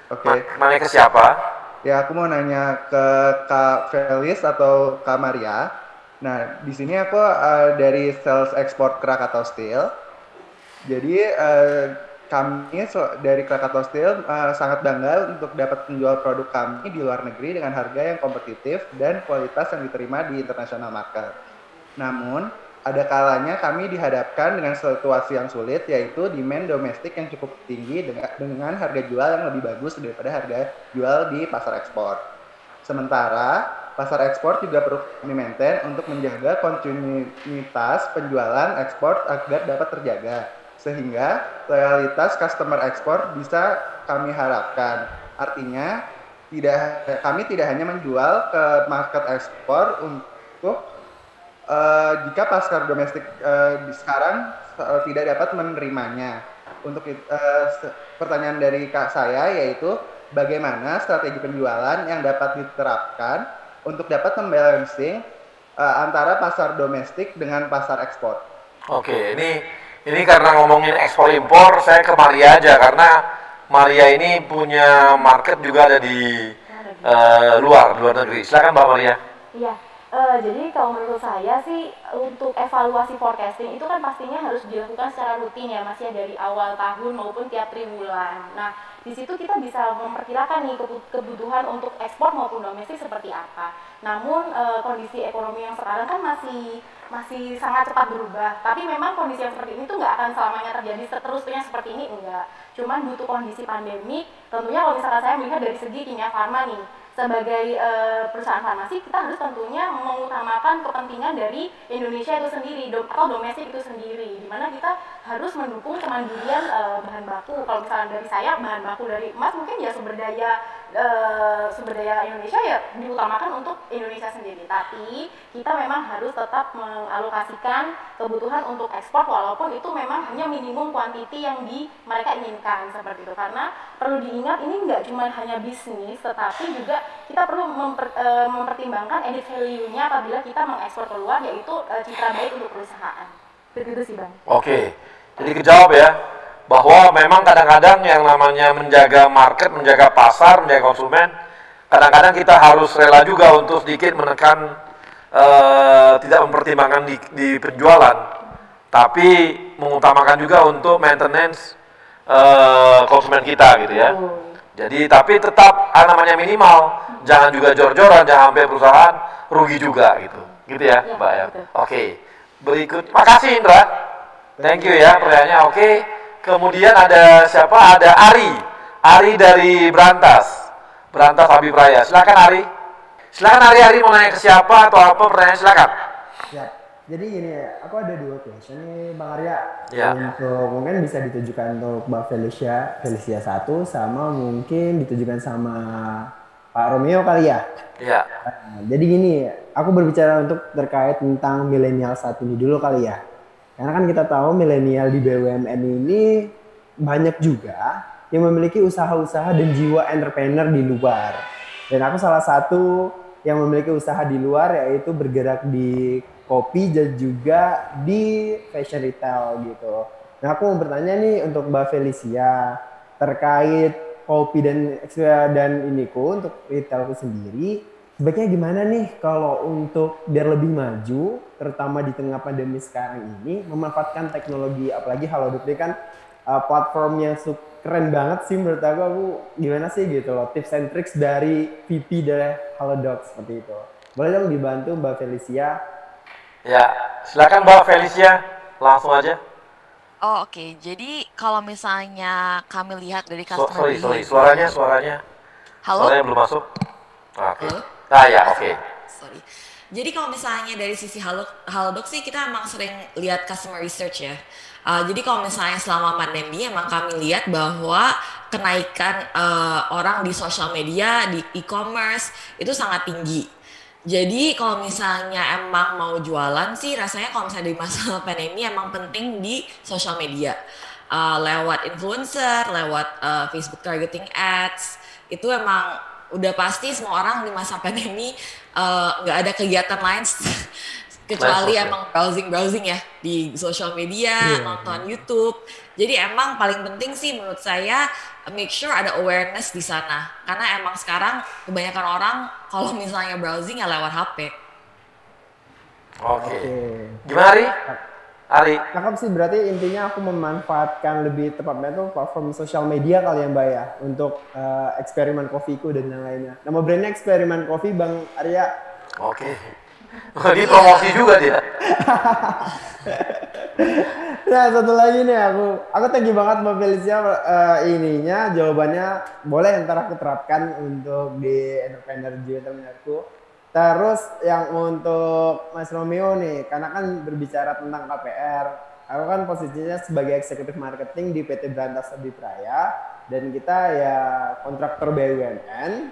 Oke. Nanya ke siapa? Ya, aku mau nanya ke Kak Felis atau Kak Maria. Nah, di sini aku dari sales ekspor Krakatau Steel. Jadi kami dari Krakatau Steel sangat bangga untuk dapat menjual produk kami di luar negeri dengan harga yang kompetitif dan kualitas yang diterima di international market. Namun, ada kalanya kami dihadapkan dengan situasi yang sulit, yaitu demand domestik yang cukup tinggi dengan harga jual yang lebih bagus daripada harga jual di pasar ekspor. Sementara, pasar ekspor juga perlu kami maintain untuk menjaga kontinuitas penjualan ekspor agar dapat terjaga, sehingga loyalitas customer ekspor bisa kami harapkan. Artinya, kami tidak hanya menjual ke market ekspor untuk jika pasar domestik sekarang tidak dapat menerimanya. Untuk pertanyaan dari Kak saya yaitu bagaimana strategi penjualan yang dapat diterapkan untuk dapat membalancing antara pasar domestik dengan pasar ekspor. Oke, ini karena ngomongin ekspor impor, saya ke Maria aja karena Maria ini punya market juga ada di luar negeri. Silakan Mbak Maria. Iya. Jadi kalau menurut saya sih untuk evaluasi forecasting itu kan pastinya harus dilakukan secara rutin ya Mas ya, dari awal tahun maupun tiap triwulan. Nah di situ kita bisa memperkirakan nih kebutuhan untuk ekspor maupun domestik seperti apa. Namun kondisi ekonomi yang sekarang kan masih sangat cepat berubah. Tapi memang kondisi yang seperti ini tuh nggak akan selamanya terjadi seterusnya seperti ini, enggak. Cuman butuh kondisi pandemi. Tentunya kalau misalkan saya melihat dari segi Kimia Farma nih, sebagai perusahaan farmasi kita harus tentunya mengutamakan kepentingan dari Indonesia itu sendiri atau domestik itu sendiri, di mana kita harus mendukung kemandirian bahan baku. Kalau misalnya dari saya bahan baku dari emas mungkin ya sumber daya Indonesia ya diutamakan untuk Indonesia sendiri, tapi kita memang harus tetap mengalokasikan kebutuhan untuk ekspor walaupun itu memang hanya minimum kuantiti yang mereka inginkan seperti itu. Karena perlu diingat ini nggak cuma hanya bisnis, tetapi juga kita perlu mempertimbangkan added value-nya apabila kita mengekspor keluar, yaitu citra baik untuk perusahaan. Begitu sih Bang. Oke, jadi kejawab ya bahwa memang kadang-kadang yang namanya menjaga market, menjaga pasar, menjaga konsumen, kadang-kadang kita harus rela juga untuk sedikit menekan tidak mempertimbangkan di penjualan, tapi mengutamakan juga untuk maintenance konsumen kita gitu ya. Jadi tapi tetap namanya minimal, jangan juga jor-joran, jangan sampai perusahaan rugi juga gitu ya Mbak ya. Oke, berikut, makasih Indra, thank you ya pertanyaannya. Oke, kemudian ada siapa? Ada Ari dari Berantas Habib Raya. Silakan Ari. Ari mau nanya ke siapa atau apa pertanyaan, silakan. Ya. Jadi gini, aku ada 2 question nih Bang Arya. Ya. Untuk mungkin bisa ditujukan untuk Mbak Felicia 1 sama mungkin ditujukan sama Pak Romeo kali ya. Iya. Jadi gini, aku berbicara untuk terkait tentang milenial saat ini dulu kali ya. Karena kan kita tahu milenial di BUMN ini banyak juga yang memiliki usaha-usaha dan jiwa entrepreneur di luar. Dan aku salah satu yang memiliki usaha di luar, yaitu bergerak di kopi dan juga di fashion retail gitu. Nah aku mau bertanya nih untuk Mbak Felicia terkait kopi dan iniku untuk retailku sendiri, sebaiknya gimana nih kalau untuk biar lebih maju, terutama di tengah pandemi sekarang ini, memanfaatkan teknologi, apalagi Halodoc ini kan platform yang keren banget sih menurut aku gimana sih gitu loh, tips and tricks dari VP dari Halodoc seperti itu. Boleh dong dibantu Mbak Felicia? Ya, silakan Mbak Felicia, langsung aja. Oh oke. Jadi kalau misalnya kami lihat dari customer Sorry, suaranya. Halo? Suaranya belum masuk. Oke. Ah ya, oke. Sorry. Jadi kalau misalnya dari sisi Halodoc sih kita emang sering lihat customer research ya. Jadi kalau misalnya selama pandemi emang kami lihat bahwa kenaikan orang di sosial media, di e-commerce itu sangat tinggi. Jadi kalau misalnya emang mau jualan sih rasanya kalau misalnya di masa pandemi emang penting di sosial media. Lewat influencer, lewat Facebook targeting ads, itu emang udah pasti semua orang di masa pandemi nggak ada kegiatan lain kecuali emang browsing ya di sosial media, nonton YouTube. Jadi emang paling penting sih menurut saya make sure ada awareness di sana. Karena emang sekarang kebanyakan orang kalau misalnya browsing ya lewat HP. Oke. Gimana Ari? Cakep sih, berarti intinya aku memanfaatkan lebih tepatnya tuh platform sosial media kali ya Mbak ya untuk eksperimen kopiku dan yang lainnya. Nama brandnya Eksperimen Kopi Bang Arya. Oke. Dia promosi juga dia. Nah satu lagi nih aku thank you banget Mbak Felicia ininya jawabannya boleh ntar aku terapkan untuk di entrepreneur entrepreneurku. Terus yang untuk Mas Romeo nih, karena kan berbicara tentang KPR, aku kan posisinya sebagai eksekutif marketing di PT Berantas Habib Raya dan kita ya kontraktor BUMN.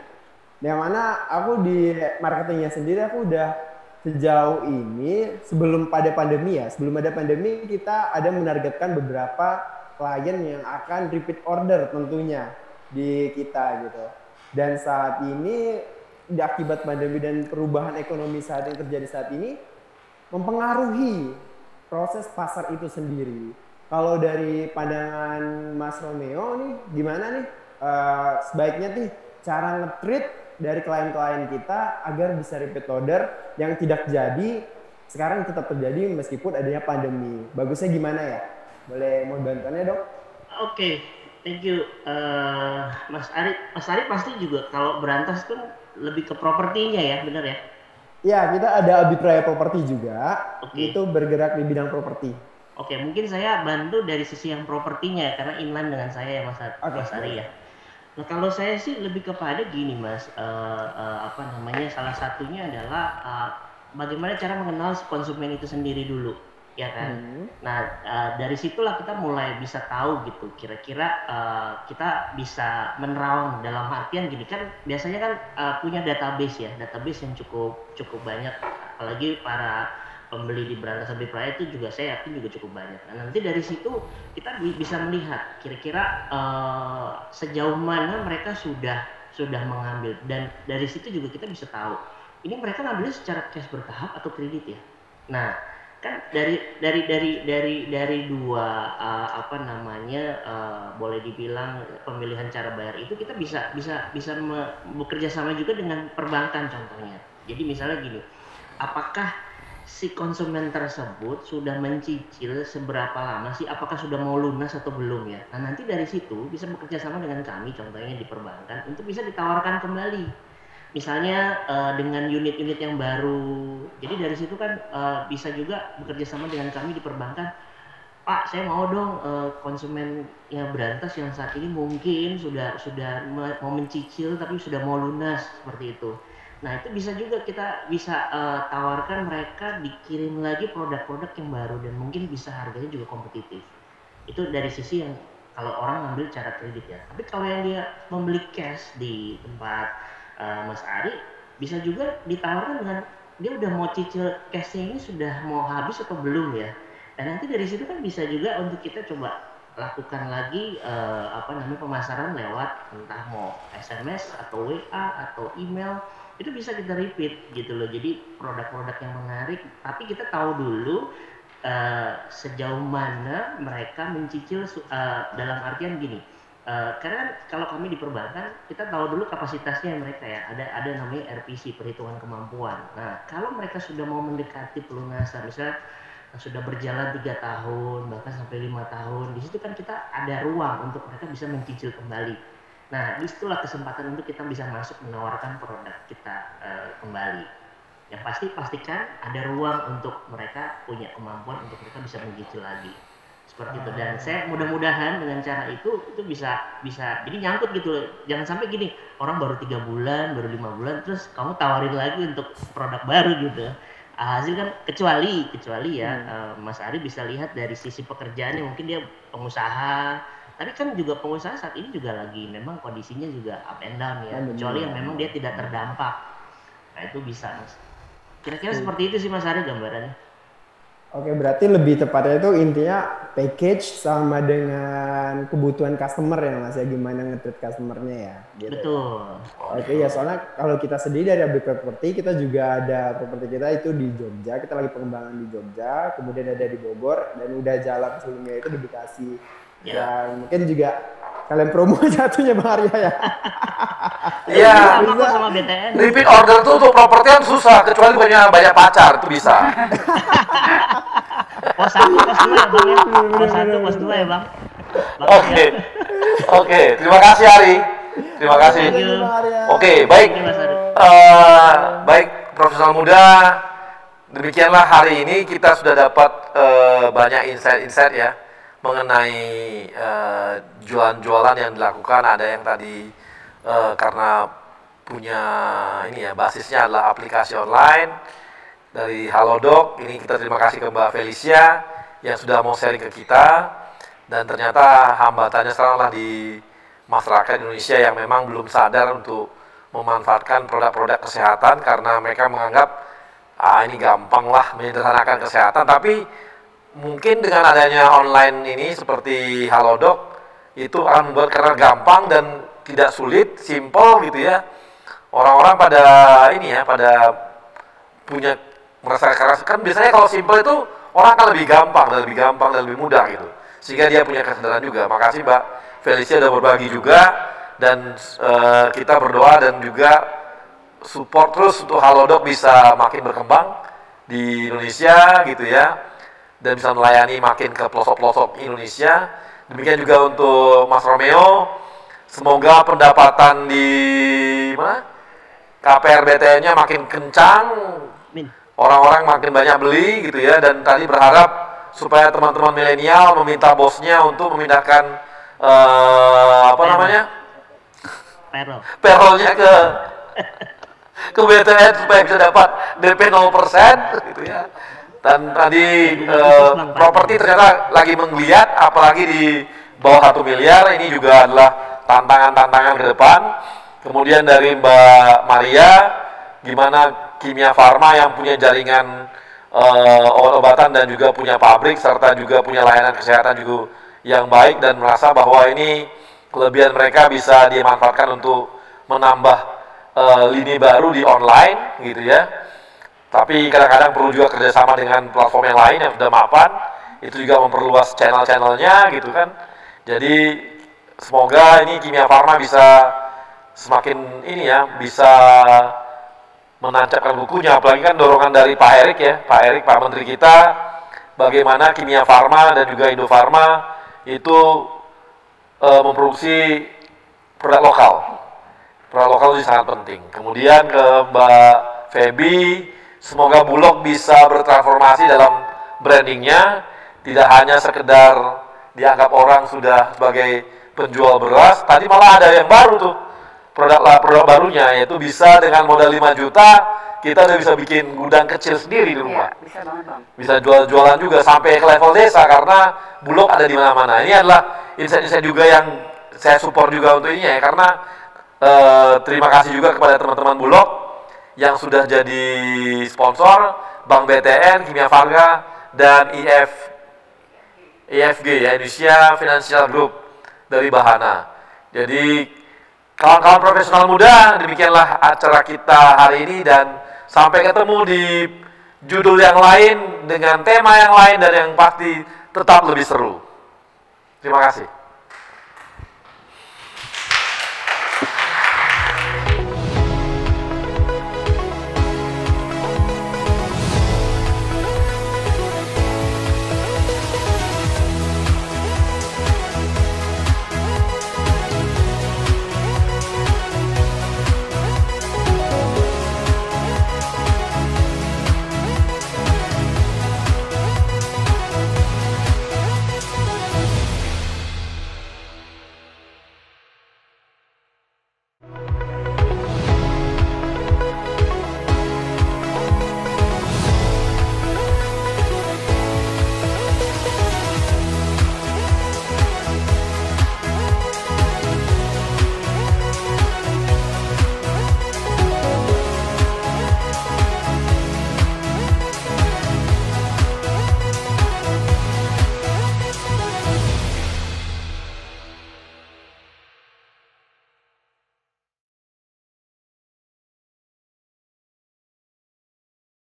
Yang mana aku di marketingnya sendiri aku udah sejauh ini sebelum ada pandemi kita ada menargetkan beberapa klien yang akan repeat order tentunya di kita gitu. Dan saat ini akibat pandemi dan perubahan ekonomi saat yang terjadi saat ini mempengaruhi proses pasar itu sendiri. Kalau dari pandangan Mas Romeo nih, gimana nih sebaiknya nih cara nge-treat dari klien-klien kita agar bisa repeat order yang tidak jadi sekarang tetap terjadi meskipun adanya pandemi. Bagusnya gimana ya? Boleh mau bantuannya dok? Oke, thank you Mas Ari. Mas Ari pasti juga kalau berantas kan lebih ke propertinya ya, benar ya? Ya, kita ada Abipraya Properti juga. Itu bergerak di bidang properti. Oke, mungkin saya bantu dari sisi yang propertinya karena inline dengan saya ya Mas Ari ya. Nah kalau saya sih lebih kepada gini Mas, salah satunya adalah bagaimana cara mengenal konsumen itu sendiri dulu, ya kan? Nah dari situlah kita mulai bisa tahu gitu, kira-kira kita bisa menerawang dalam artian gini kan, biasanya kan punya database ya, database yang cukup banyak, apalagi para pembeli di Berantas Abipraya itu juga saya yakin juga cukup banyak. Nah, nanti dari situ kita bisa melihat kira-kira sejauh mana mereka sudah mengambil, dan dari situ juga kita bisa tahu ini mereka ngambilnya secara cash bertahap atau kredit ya. Nah kan dari dua boleh dibilang pemilihan cara bayar itu kita bisa bekerja sama juga dengan perbankan contohnya. Jadi misalnya gini, apakah si konsumen tersebut sudah mencicil seberapa lama sih, apakah sudah mau lunas atau belum ya. Nah nanti dari situ bisa bekerja sama dengan kami contohnya di perbankan untuk bisa ditawarkan kembali, misalnya dengan unit-unit yang baru. Jadi dari situ kan bisa juga bekerja sama dengan kami di perbankan. Pak, saya mau dong konsumen yang Berantas yang saat ini mungkin sudah mau mencicil tapi sudah mau lunas seperti itu. Nah itu bisa juga kita bisa tawarkan mereka dikirim lagi produk-produk yang baru dan mungkin bisa harganya juga kompetitif. Itu dari sisi yang kalau orang ngambil cara kredit ya. Tapi kalau yang dia membeli cash di tempat Mas Ari, bisa juga ditawarkan dengan dia udah mau cicil cashnya ini sudah mau habis atau belum ya. Dan nanti dari situ kan bisa juga untuk kita coba lakukan lagi pemasaran lewat entah mau SMS atau WA atau email. Itu bisa kita repeat gitu loh, jadi produk-produk yang menarik, tapi kita tahu dulu sejauh mana mereka mencicil dalam artian gini, karena kalau kami di perbankan kita tahu dulu kapasitasnya mereka ya, ada namanya RPC, perhitungan kemampuan. Nah kalau mereka sudah mau mendekati pelunasan, misalnya sudah berjalan 3 tahun bahkan sampai 5 tahun, di situ kan kita ada ruang untuk mereka bisa mencicil kembali. Nah, disitulah kesempatan untuk kita bisa masuk menawarkan produk kita kembali. Yang pasti pastikan ada ruang untuk mereka punya kemampuan untuk mereka bisa mencicil lagi. Seperti itu. Dan saya mudah-mudahan dengan cara itu bisa jadi nyangkut gitu loh. Jangan sampai gini, orang baru 3 bulan, baru 5 bulan terus kamu tawarin lagi untuk produk baru gitu. Hasil kan kecuali ya Mas Ari bisa lihat dari sisi pekerjaannya, mungkin dia pengusaha. Tapi kan juga pengusaha saat ini juga lagi memang kondisinya juga up and down ya, kecuali yang memang dia tidak terdampak. Nah itu bisa Mas. Kira-kira seperti itu sih Mas Ari gambarannya. Oke, berarti lebih tepatnya itu intinya package sama dengan kebutuhan customer ya Mas ya, gimana nge-treat customernya ya. Gitu. Betul. Oke ya, soalnya kalau kita sendiri dari Abipraya Property, kita juga ada properti kita itu di Jogja, kita lagi pengembangan di Jogja, kemudian ada di Bogor, dan udah jalan sebelumnya itu di Bekasi. Ya mungkin juga kalian promo jatuhnya Bang Arya ya. Iya. Sama BTN. Repeat order tuh untuk properti kan susah, kecuali banyak pacar itu bisa. Pos 1, pos 2 ya Bang ya. Pos 1, pos 2 ya Bang. Oke. Terima kasih Ari. Terima kasih. Oke, baik. Baik profesional muda. Demikianlah hari ini kita sudah dapat banyak insight-insight ya mengenai jualan-jualan yang dilakukan. Ada yang tadi karena punya ini ya, basisnya adalah aplikasi online dari Halodoc. Ini kita terima kasih ke Mbak Felicia yang sudah mau sharing ke kita, dan ternyata hambatannya sekarang lah di masyarakat Indonesia yang memang belum sadar untuk memanfaatkan produk-produk kesehatan karena mereka menganggap ini gampang lah menyederhanakan kesehatan. Tapi mungkin dengan adanya online ini seperti Halodoc itu akan membuat karena gampang dan tidak sulit, simple gitu ya. Orang-orang pada ini ya, pada punya merasa keras kan biasanya kalau simple itu orang akan lebih gampang dan lebih mudah gitu. Sehingga dia punya kesadaran juga. Makasih Mbak Felicia udah berbagi juga dan kita berdoa dan juga support terus untuk Halodoc bisa makin berkembang di Indonesia gitu ya, dan bisa melayani makin ke pelosok-pelosok Indonesia. Demikian juga untuk Mas Romeo, semoga pendapatan di mana KPR BTN-nya makin kencang, orang-orang makin banyak beli gitu ya, dan tadi berharap supaya teman-teman milenial meminta bosnya untuk memindahkan payroll-nya ke BTN supaya bisa dapat DP 0% gitu ya. Dan tadi properti ternyata lagi menggeliat, apalagi di bawah 1 miliar, ini juga adalah tantangan-tantangan ke depan. Kemudian dari Mbak Maria, gimana Kimia Farma yang punya jaringan obat-obatan dan juga punya pabrik serta juga punya layanan kesehatan juga yang baik, dan merasa bahwa ini kelebihan mereka bisa dimanfaatkan untuk menambah lini baru di online gitu ya. Tapi kadang-kadang perlu juga kerjasama dengan platform yang lain yang sudah mapan, itu juga memperluas channel-channelnya gitu kan. Jadi semoga ini Kimia Farma bisa semakin ini ya, bisa menancapkan bukunya, apalagi kan dorongan dari Pak Erik ya, Pak Menteri kita, bagaimana Kimia Farma dan juga Indofarma itu memproduksi produk lokal. Produk lokal itu sangat penting. Kemudian ke Mbak Feby, semoga Bulog bisa bertransformasi dalam brandingnya, tidak hanya sekedar dianggap orang sudah sebagai penjual beras. Tadi malah ada yang baru tuh, produk barunya, yaitu bisa dengan modal 5 juta kita udah bisa bikin gudang kecil sendiri di rumah. Ya, bisa banget Bang. Bisa jual-jualan juga sampai ke level desa karena Bulog ada di mana-mana. Ini adalah insight-insight juga yang saya support juga untuk ini ya, karena terima kasih juga kepada teman-teman Bulog yang sudah jadi sponsor, Bank BTN, Kimia Farma, dan IFG ya, Indonesia Financial Group dari Bahana. Jadi kawan-kawan profesional muda, demikianlah acara kita hari ini, dan sampai ketemu di judul yang lain dengan tema yang lain dan yang pasti tetap lebih seru. Terima kasih.